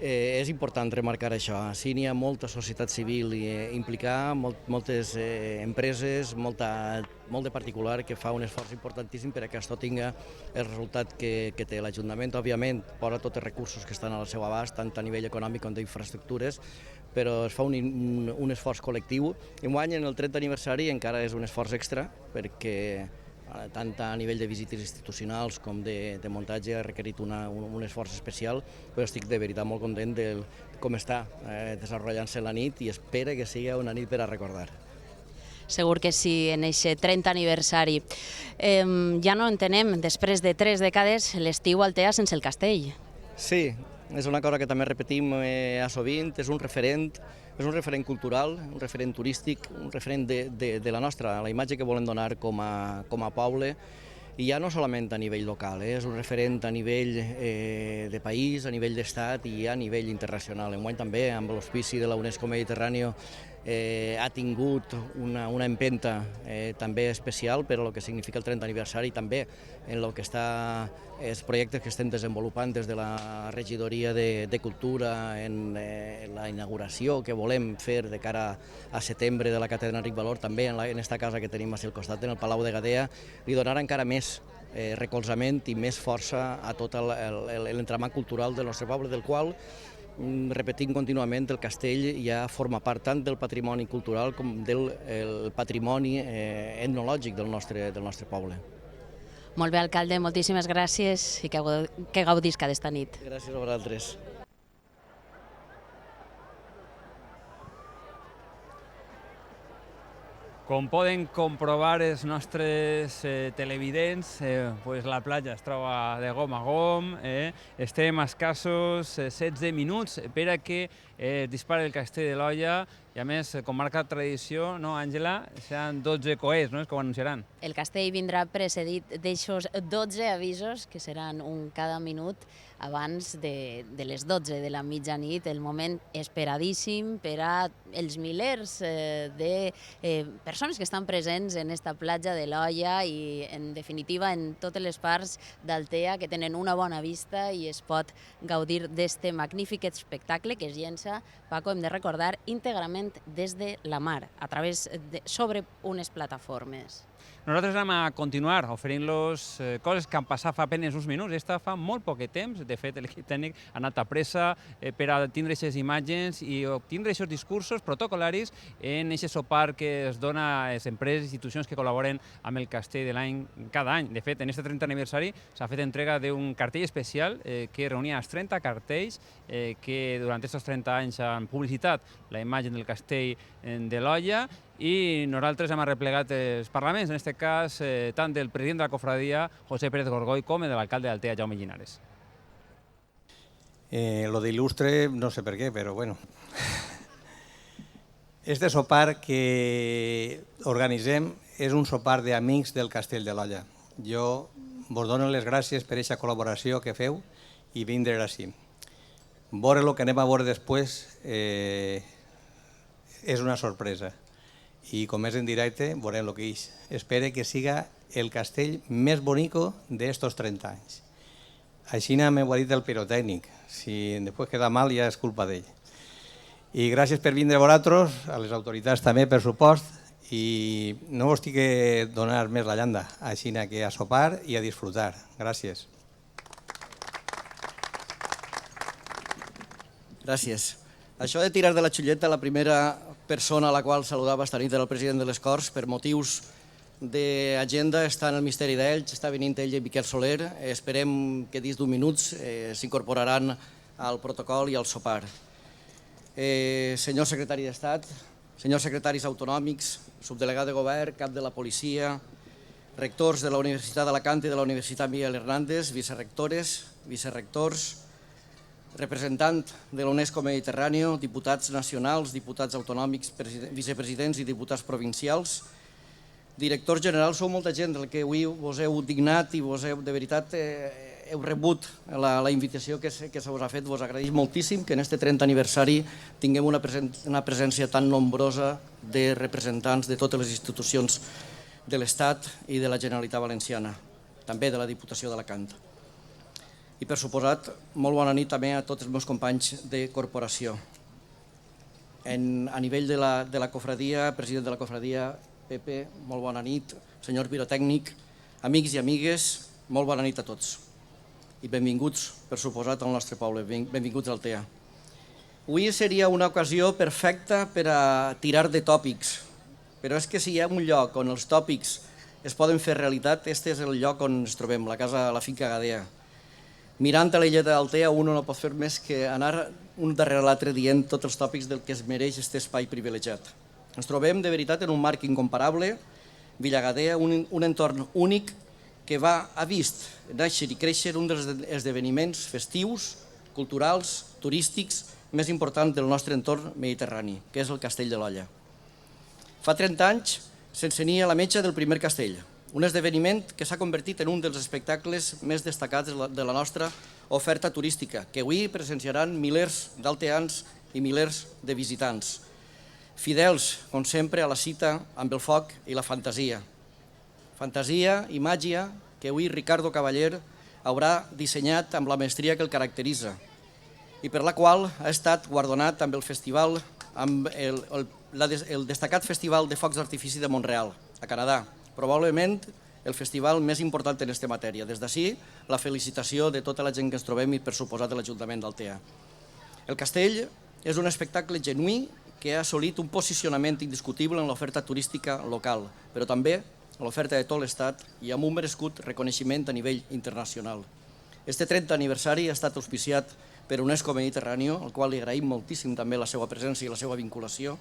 És important remarcar això. Així n'hi ha molta societat civil implicada, moltes empreses, molt de particular que fa un esforç importantíssim per a que això tinga el resultat que té. L'Ajuntament, òbviament, posa tots els recursos que estan al seu abast, tant a nivell econòmic com d'infraestructures, però es fa un esforç col·lectiu. Enguany, en el 30 aniversari, encara és un esforç extra, perquè tant a nivell de visites institucionals com de muntatge ha requerit un esforç especial, però estic de veritat molt content de com està desenvolupant-se la nit i espero que sigui una nit per a recordar. Segur que sí, en aquest 30 aniversari. Ja no entenem, després de 3 dècades, l'estiu Altea sense el castell. Sí, és una cosa que també repetim sovint, és un referent cultural, un referent turístic, un referent de la nostra, la imatge que volem donar com a poble, i ja no solament a nivell local, és un referent a nivell de país, a nivell d'estat i a nivell internacional. Enguany també, amb l'auspici de la UNESCO Mediterráneo, ha tingut una empenta també especial per a el que significa el 30 aniversari, també en el que està els projectes que estem desenvolupant des de la regidoria de Cultura, en la inauguració que volem fer de cara a setembre de la Catedral Enric Valor, també en aquesta casa que tenim al costat, en el Palau de Gadea, li donarà encara més recolzament i més força a tot l'entramat cultural del nostre poble, del qual repetim contínuament, el castell ja forma part tant del patrimoni cultural com del patrimoni etnològic del nostre poble. Molt bé, alcalde, moltíssimes gràcies i que gaudisca d'esta nit. Gràcies a vosaltres. Com poden comprovar els nostres televidents, la platja es troba de gom a gom, estem a escassos 16 minuts per a que dispari el Castell de l'Olla i a més, com marca tradició, no, Àngela, seran 12 coets, no?, els que ho anunciaran. El castell vindrà precedit d'aixòs 12 avisos, que seran un cada minut abans de les 12 de la mitjanit, el moment esperadíssim per a els milers de persones que estan presents en esta platja de l'Olla i, en definitiva, en totes les parts d'Altea que tenen una bona vista i es pot gaudir d'este magnífic espectacle que es llença, Paco, hem de recordar, íntegrament des de la mar, sobre unes plataformes. Nosaltres anem a continuar oferint-los coses que han passat fa apenas uns minuts. Esta fa molt poc temps. De fet, l'equip tècnic ha anat a pressa per a tindre aquestes imatges i obtindre aquests discursos protocolaris en aquest sopar que es dona a les empreses i institucions que col·laboren amb el castell de l'any cada any. De fet, en aquest 30 aniversari s'ha fet entrega d'un cartell especial que reunia els 30 cartells que durant aquests 30 anys han publicitat la imatge del castell de l'Olla i nosaltres hem arreplegat els parlaments, en aquest cas tant del president de la cofradia, José Pérez Gorgoy, com de l'alcalde d'Altea, Jaume Llinares. Lo de ilustre, no sé per què, però bueno. Este sopar que organitzem és un sopar d'amics del Castell de l'Olla. Jo vos dono les gràcies per aquesta col·laboració que feu i vindre així. Veure el que anem a veure després és una sorpresa. i com és en directe veurem el que és. Espero que siga el castell més bonico d'estos 30 anys. Així m'ho ha dit el pirotècnic. Si després queda mal ja és culpa d'ell. I gràcies per vindre a vosaltres, a les autoritats també, per supost, i no vos tinc que donar més la llanda, així que a sopar i a disfrutar. Gràcies. Gràcies. Això de tirar de la xulleta, la primera persona a la qual saludava esta nit era el president de les Corts. Per motius d'agenda està en el Misteri d'Elx, està venint ell i Miquel Soler. Esperem que dins d'un minut s'incorporaran al protocol i al sopar. Senyor secretari d'Estat, senyors secretaris autonòmics, subdelegat de govern, cap de la policia, rectors de la Universitat d'Alacant i de la Universitat Miguel Hernández, vicerrectores, vicerrectors, representant de l'UNESCO Mediterrani, diputats nacionals, diputats autonòmics, vicepresidents i diputats provincials, directors generals, sou molta gent el que avui vos heu dignat i vos heu, de veritat, heu rebut la invitació que se vos ha fet. Vos agraïm moltíssim que en aquest 30 aniversari tinguem una presència tan nombrosa de representants de totes les institucions de l'Estat i de la Generalitat Valenciana, també de la Diputació d'Alacant. I per suposat, molt bona nit també a tots els meus companys de corporació. A nivell de la cofradia, president de la cofradia, Pepe, molt bona nit, senyor pirotècnic, amics i amigues, molt bona nit a tots. I benvinguts, per suposat, al nostre poble, benvinguts al TEA. Avui seria una ocasió perfecta per a tirar de tòpics, però és que si hi ha un lloc on els tòpics es poden fer realitat, este és el lloc on ens trobem, la finca Gadea. Mirant a l'illeta d'Altea, un no pot fer més que anar un darrere l'altre dient tots els tòpics del que es mereix aquest espai privilegiat. Ens trobem de veritat en un marc incomparable, Villa Gadea, un entorn únic que ha vist néixer i créixer un dels esdeveniments festius, culturals, turístics més importants del nostre entorn mediterrani, que és el Castell de l'Olla. Fa 30 anys s'encenia la metxa del primer castell, un esdeveniment que s'ha convertit en un dels espectacles més destacats de la nostra oferta turística, que avui presenciaran milers d'alteans i milers de visitants. Fidels, com sempre, a la cita amb el foc i la fantasia. Fantasia i màgia que avui Ricardo Cavaller haurà dissenyat amb la mestria que el caracteritza i per la qual ha estat guardonat amb el festival, amb el destacat Festival de Focs d'Artifici de Montreal, a Canadà, probablement el festival més important en aquesta matèria. Des d'ací, la felicitació de tota la gent que ens trobem i per suposat de l'Ajuntament d'Altea. El castell és un espectacle genuí que ha assolit un posicionament indiscutible en l'oferta turística local, però també a l'oferta de tot l'Estat i amb un merescut reconeixement a nivell internacional. Este 30 aniversari ha estat auspiciat per UNESCO Mediterrani, al qual li agraïm moltíssim també la seva presència i la seva vinculació,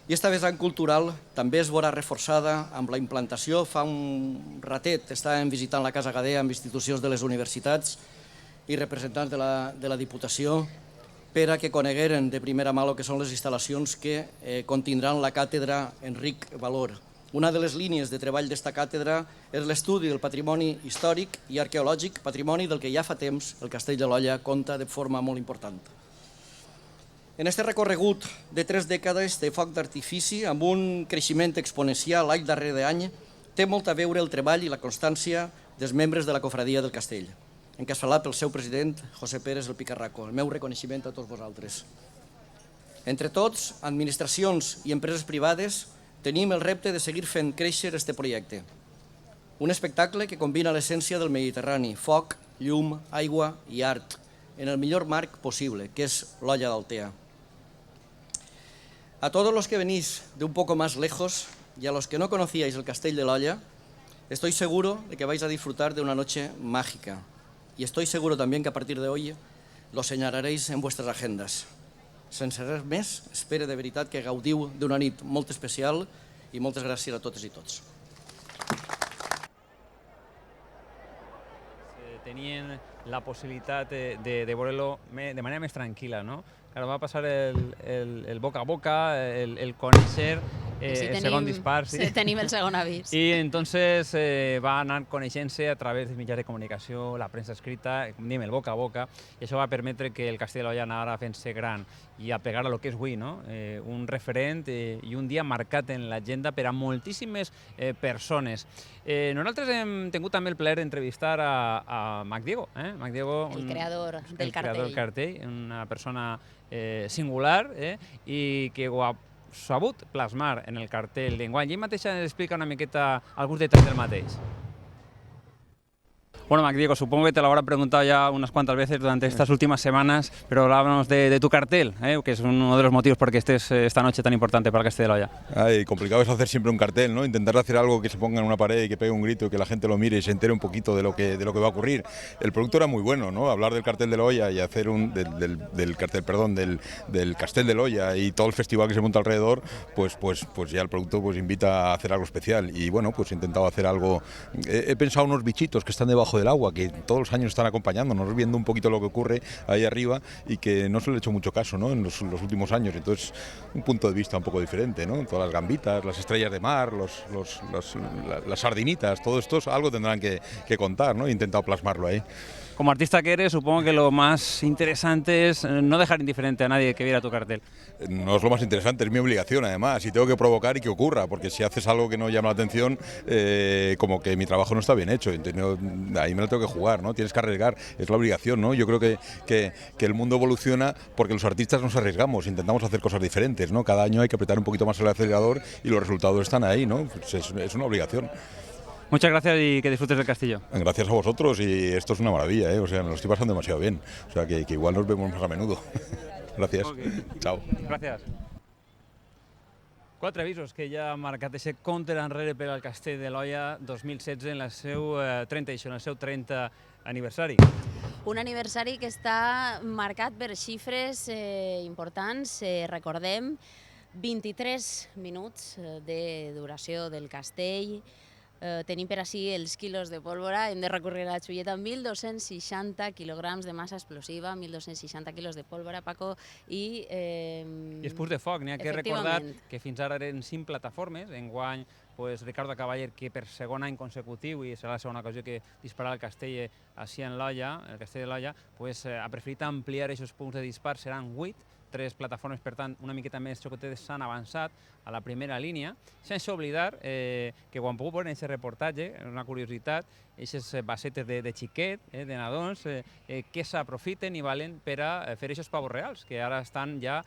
i esta vessant cultural també es veurà reforçada amb la implantació. Fa un ratet estàvem visitant la Casa Gadea amb institucions de les universitats i representants de la Diputació per a que conegueren de primera mà el que són les instal·lacions que contindran la càtedra Enric Valor. Una de les línies de treball d'esta càtedra és l'estudi del patrimoni històric i arqueològic, patrimoni del que ja fa temps el Castell de l'Olla compta de forma molt important. En aquest recorregut de 3 dècades de foc d'artifici, amb un creixement exponencial any darrere any, té molt a veure el treball i la constància dels membres de la cofradia del Castell, encapçalat pel seu president, José Pérez el Picarraco. El meu reconeixement a tots vosaltres. Entre tots, administracions i empreses privades, tenim el repte de seguir fent créixer aquest projecte. Un espectacle que combina l'essència del Mediterrani, foc, llum, aigua i art, en el millor marc possible, que és l'Olla d'Altea. A todos los que venís de un poco más lejos y a los que no conocíais el Castell de l'Olla, estoy seguro de que vais a disfrutar de una noche mágica. Y estoy seguro también que a partir de hoy lo señalaréis en vuestras agendas. Sense res més, espero de veritat que gaudiu d'una nit molt especial i moltes gràcies a totes i tots. Tenien la possibilitat de veure-lo de manera més tranquil·la, no? Claro, va passar el boca a boca, el conèixer segon dispar. Tenim el segon avís. I entonces va anar coneixent-se a través dels mitjans de comunicació, la premsa escrita, com diem, el boca a boca, i això va permetre que el Castell de l'Olla anara fent-se gran i a pegar a lo que és avui, no? Un referent i un dia marcat en l'agenda per a moltíssimes persones. Nosaltres hem tingut també el plaer d'entrevistar a Mac Diego, Mac Diego, el creador del cartell, una persona singular i que ho ha sabut plasmar en el cartell d'enguany. Ell mateix ens explica una miqueta alguns detalls del mateix. Bueno, Mac Diego, supongo que te lo habrá preguntado ya unas cuantas veces durante estas últimas semanas, pero háblanos de tu cartel, que es uno de los motivos por que estés esta noche tan importante para el Castell de l'Olla. Ay, complicado es hacer siempre un cartel, ¿no? Intentar hacer algo que se ponga en una pared y que pegue un grito y que la gente lo mire y se entere un poquito de lo que va a ocurrir. El producto era muy bueno, ¿no? Hablar del cartel de l'Olla y hacer del Castell de l'Olla y todo el festival que se monta alrededor, pues ya el producto pues invita a hacer algo especial. Y bueno, pues he intentado hacer algo. He pensado unos bichitos que están debajo del agua, que todos los años están acompañándonos, viendo un poquito lo que ocurre ahí arriba y que no se le ha hecho mucho caso, ¿no? En los últimos años. Entonces, un punto de vista un poco diferente, ¿no? Todas las gambitas, las estrellas de mar, las sardinitas, todo esto algo tendrán que contar, ¿no? He intentado plasmarlo ahí. Como artista que eres, supongo que lo más interesante es no dejar indiferente a nadie que viera tu cartel. No es lo más interesante, es mi obligación además, y tengo que provocar y que ocurra, porque si haces algo que no llama la atención, como que mi trabajo no está bien hecho, entonces, ahí me lo tengo que jugar, ¿no? Tienes que arriesgar, es la obligación, ¿no? Yo creo que el mundo evoluciona porque los artistas nos arriesgamos, intentamos hacer cosas diferentes, ¿no? Cada año hay que apretar un poquito más el acelerador y los resultados están ahí, ¿no? Pues es una obligación. Muchas gracias y que disfrutes del castillo. Gracias a vosotros y esto es una maravilla, o sea, me lo estoy pasando demasiado bien, o sea, que igual nos vemos más a menudo. Gracias. Okay. Chao. Gràcies. 4 avisos que ja ha marcat aquest compte enrere per al Castell de l'Olla 2016 en el seu 30 aniversari. Un aniversari que està marcat per xifres importants. Recordem, 23 minuts de duració del castell. Tenim per així els quilos de pólvora, hem de recórrer a la xulleta, 1.260 quilograms de massa explosiva, 1.260 quilos de pólvora, Paco, i... I espús de foc, n'hi ha que recordar que fins ara eren 5 plataformes, enguany Ricardo Cavaller, que per segon any consecutiu, i serà la segona ocasió que dispararà el castell així en l'Olla, el castell de l'Olla, ha preferit ampliar aquests punts de dispar, seran 8, 3 plataformes, per tant, una miqueta més xocotetes s'han avançat a la primera línia, sense oblidar que quan puc veure en aquest reportatge, una curiositat, aquestes basetes de xiquet, de nadons, que s'aprofiten i valen per a fer aquests pavos reals, que ara estan ja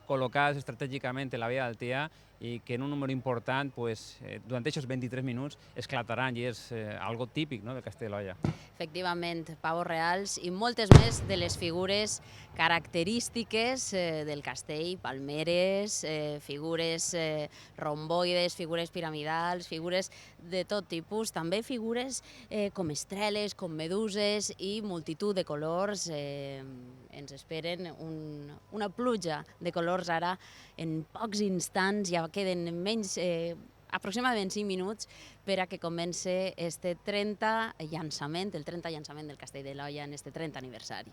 col·locats estratègicament en la via d'Altea i que en un número important, durant aquests 23 minuts, esclataran i és algo típic del Castell de l'Olla. Efectivament, pavos reals i moltes més de les figures característiques del castell, palmeres, figures romboides, figures piramidals, figures de tot tipus, també figures com estreles, com meduses i multitud de colors. Ens esperen una pluja de colors ara en pocs instants, ja queden menys, aproximadament 5 minuts per a que comence este 30 llançament, el 30 llançament del Castell de l'Olla en este 30 aniversari.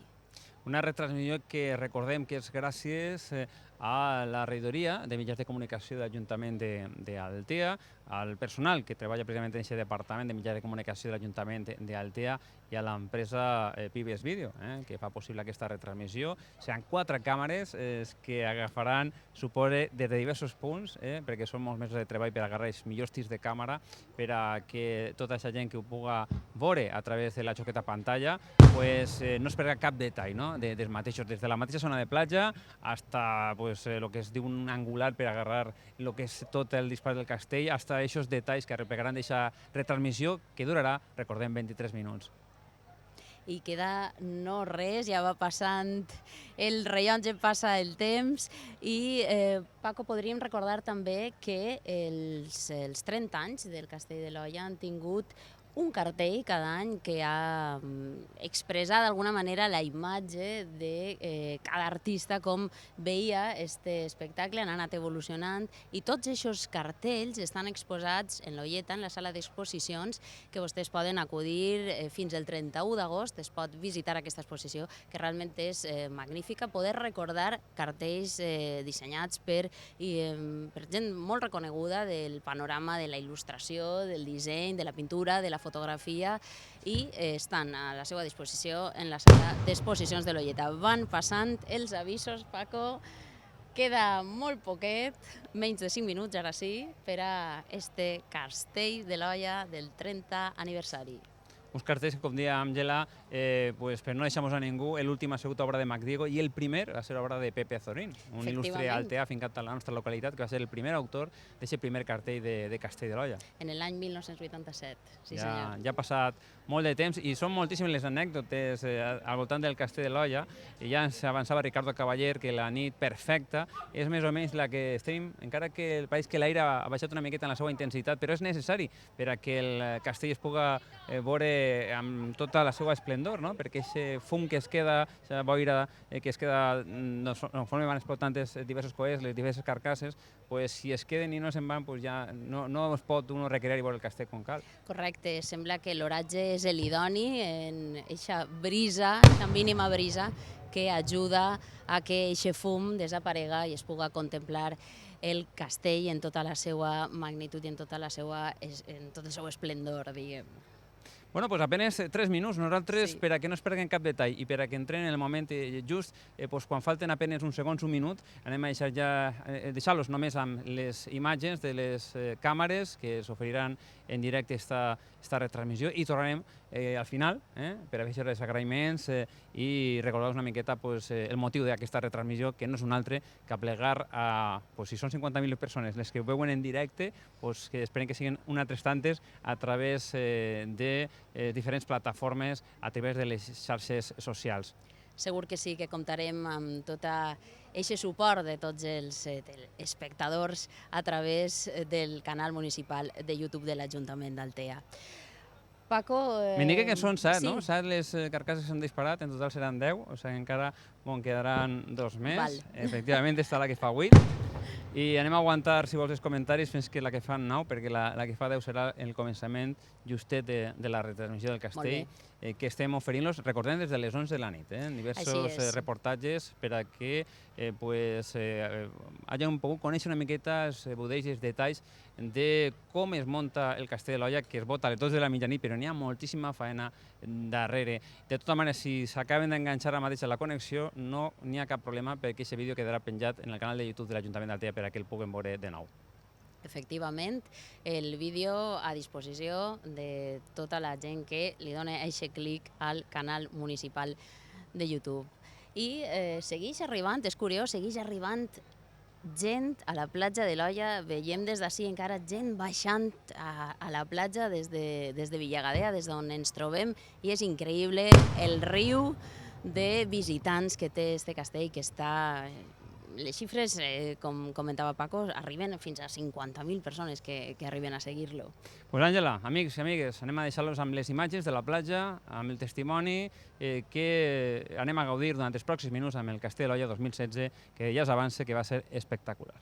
Una retransmissió que recordem que és gràcies a la regidoria de mitjans de comunicació de l'Ajuntament d'Altea, al personal que treballa precisament en aquest departament de mitjans de comunicació de l'Ajuntament d'Altea i a l'empresa Pibes Video, que fa possible aquesta retransmissió. Seran 4 càmeres que agafaran suport des de diversos punts, perquè són molts mesos de treball per agarrar els millors tirs de càmera, per a que tota aquesta gent que ho puga veure a través de la xoqueta pantalla no es perdrà cap detall dels mateixos, des de la mateixa zona de platja fins el que es diu un angular per agarrar el que és tot el dispar del castell, fins a aquests detalls que arreplegaran d'aquesta retransmissió que durarà, recordem, 23 minuts. I queda no res, ja va passant el rellotge, passa el temps i, Paco, podríem recordar també que els 30 anys del Castell de l'Olla han tingut un cartell cada any que ha expressat d'alguna manera la imatge de cada artista, com veia este espectacle, han anat evolucionant, i tots aquests cartells estan exposats en l'Olleta, en la sala d'exposicions, que vostès poden acudir fins al 31 d'agost, es pot visitar aquesta exposició, que realment és magnífica, poder recordar cartells dissenyats per gent molt reconeguda del panorama de la il·lustració, del disseny, de la pintura, de la fotografia, i estan a la seva disposició en la sala d'exposicions de l'Olleta. Van passant els avisos, Paco, queda molt poquet, menys de 5 minuts ara sí, per a este castell de l'Olla del 30 aniversari. Uns cartells que, com deia Àngela, per no deixar-nos a ningú, l'últim ha sigut obra de Mac Diego i el primer va ser obra de Pepe Azorín, un il·lustre alteà fincat a la nostra localitat, que va ser el primer autor d'aquest primer cartell de Castell de l'Olla. En l'any 1987, sí senyor. Ja ha passat molt de temps i són moltíssimes les anècdotes al voltant del Castell de l'Olla, i ja ens avançava Ricardo Cavaller que la nit perfecta és més o menys la que estem, encara que el país que l'aire ha baixat una miqueta en la seva intensitat, però és necessari per a que el castell es puga veure amb tota la seva esplendor, no? Perquè aquest fum que es queda, aquesta boira que es queda conforme van explotant els diversos coets, les diverses carcasses, si es queden i no se'n van, ja no es pot uno recrear i veure el castell com cal. Correcte, sembla que l'oratge és l'idoni en aquesta brisa, aquesta mínima brisa, que ajuda a que aquest fum desaparega i es puga contemplar el castell en tota la seva magnitud i en tot el seu esplendor, diguem. Bueno, doncs apenas 3 minuts. Nosaltres, per a que no es perden cap detall i per a que entrem en el moment just, quan falten apenas uns segons, un minut, anem a deixar-los només amb les imatges de les càmeres que s'oferiran en directe esta retransmissió i tornarem al final per a fer els agraïments i recordar-vos una miqueta el motiu d'aquesta retransmissió, que no és un altre que aplegar a, si són 50.000 persones les que ho veuen en directe, que esperem que siguin unes altres tantes a través de diferents plataformes, a través de les xarxes socials. Segur que sí, que comptarem amb tot aquest suport de tots els espectadors a través del canal municipal de YouTube de l'Ajuntament d'Altea. Paco... M'indica que són 7, no? 7 les carcasses que s'han disparat, en total seran 10, o sigui encara quedaran 2 més. Efectivament, està la que fa 8. I anem a aguantar, si vols, els comentaris fins que la que fa 9, perquè la que fa 10 serà el començament justet de la retransmissió del castell, que estem oferint-los, recordem, des de les 11 de la nit, en diversos reportatges per a que hagin pogut conèixer una miqueta els budells i els detalls de com es munta el castell de l'Olla, que es vota a les 12 de la mitjanit, però n'hi ha moltíssima feina darrere. De tota manera, si s'acaben d'enganxar ara mateix a la connexió, no n'hi ha cap problema perquè aquest vídeo quedarà penjat en el canal de YouTube de l'Ajuntament d'Altea per a que el puguem veure de nou. Efectivament, el vídeo a disposició de tota la gent que li dona aquest clic al canal municipal de YouTube. I segueix arribant, és curiós, segueix arribant gent a la platja de l'Olla, veiem des d'ací encara gent baixant a la platja des de Villagadea, des d'on ens trobem, i és increïble el riu de visitants que té este castell, que està... Les xifres, com comentava Paco, arriben fins a 50.000 persones que arriben a seguir-lo. Doncs Àngela, amics i amigues, anem a deixar-los amb les imatges de la platja, amb el testimoni que anem a gaudir durant els pròxims minuts amb el Castell de l'Olla 2016, que ja s'avança que va ser espectacular.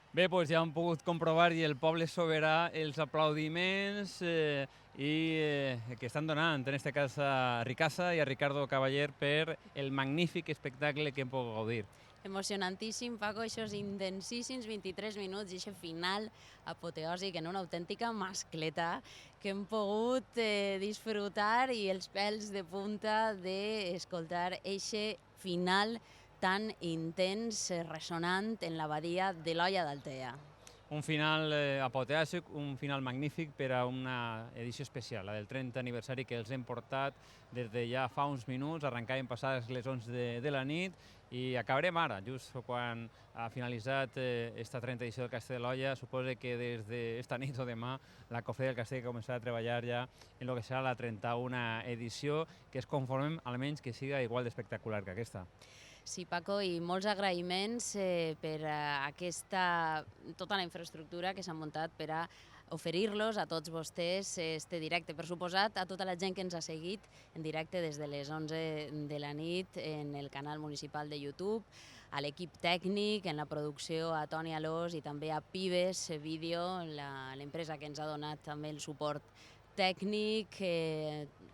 Bé, doncs ja hem pogut comprovar i el poble soberà els aplaudiments que estan donant, en aquest cas a Ricasa i a Ricardo Cavaller, per el magnífic espectacle que hem pogut gaudir. Emocionantíssim, Paco, aquests intensíssims 23 minuts i aquest final apoteòsic en una autèntica mascleta que hem pogut disfrutar i els pèls de punta d'escoltar aquest final tan intens, ressonant en la badia de l'Olla d'Altea. Un final apoteòsic, un final magnífic per a una edició especial, la del 30 aniversari que els hem portat des de ja fa uns minuts, arrencàvem passades les 11 de la nit i acabarem ara, just quan ha finalitzat esta 30 edició del Castell de l'Olla. Suposo que des d'esta nit o demà la Cofradía del Castell començarà a treballar ja en el que serà la 31a edició, que es conformem almenys que siga igual d'espectacular que aquesta. Sí, Paco, i molts agraïments per tota la infraestructura que s'ha muntat per a oferir-los a tots vostès este directe. Per suposat, a tota la gent que ens ha seguit en directe des de les 11 de la nit en el canal municipal de YouTube, a l'equip tècnic, en la producció, a Toni Alós i també a Pibes Vídeo, l'empresa que ens ha donat també el suport tècnic,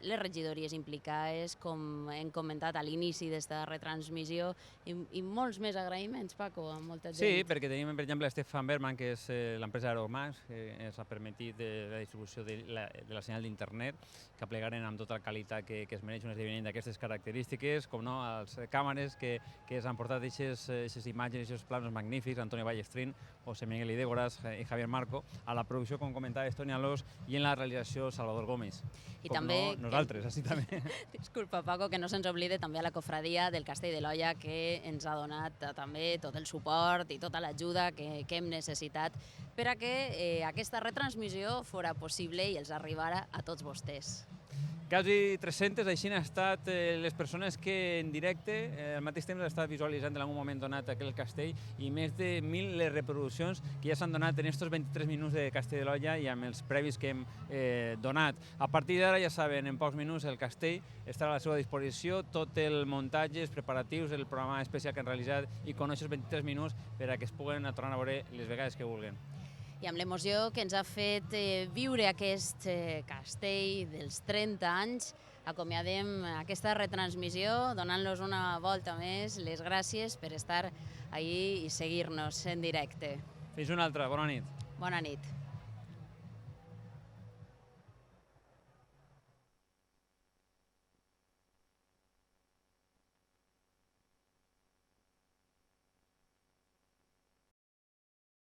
les regidories implicades, com hem comentat a l'inici d'esta retransmissió, i molts més agraïments, Paco, a molta gent. Sí, perquè tenim, per exemple, Stefan Berman, que és l'empresa Aeromax, que ens ha permetit la distribució de la senyal d'internet, que aplegaren amb tota la qualitat que es mereix un esdeveniment d'aquestes característiques, com no, als càmeres que ens han portat aquestes imatges, aquests planos magnífics, Antonio Ballestrín, José Miguel Idégoras i Javier Marco, a la producció, com comentava, Toni Alós, i en la realització Salvador Gómez. I com també, no, nosaltres, així també. Disculpa, Paco, que no se'ns oblide també a la Cofradia del Castell de l'Olla, que ens ha donat també tot el suport i tota l'ajuda que hem necessitat per a que aquesta retransmissió fora possible i els arribara a tots vostès. Quasi 300, així han estat les persones que en directe al mateix temps han estat visualitzant en algun moment donat aquell castell, i més de 1.000 les reproduccions que ja s'han donat en aquests 23 minuts de Castell de l'Olla i amb els previs que hem donat. A partir d'ara, ja saben, en pocs minuts el castell estarà a la seva disposició, tot el muntatge, els preparatius, el programa especial que han realitzat i con aquests 23 minuts per a que es puguen tornar a veure les vegades que vulguin. I amb l'emoció que ens ha fet viure aquest castell dels 30 anys, acomiadem aquesta retransmissió donant-los una volta més les gràcies per estar ahí i seguir-nos en directe. Fins una altra, bona nit. Bona nit.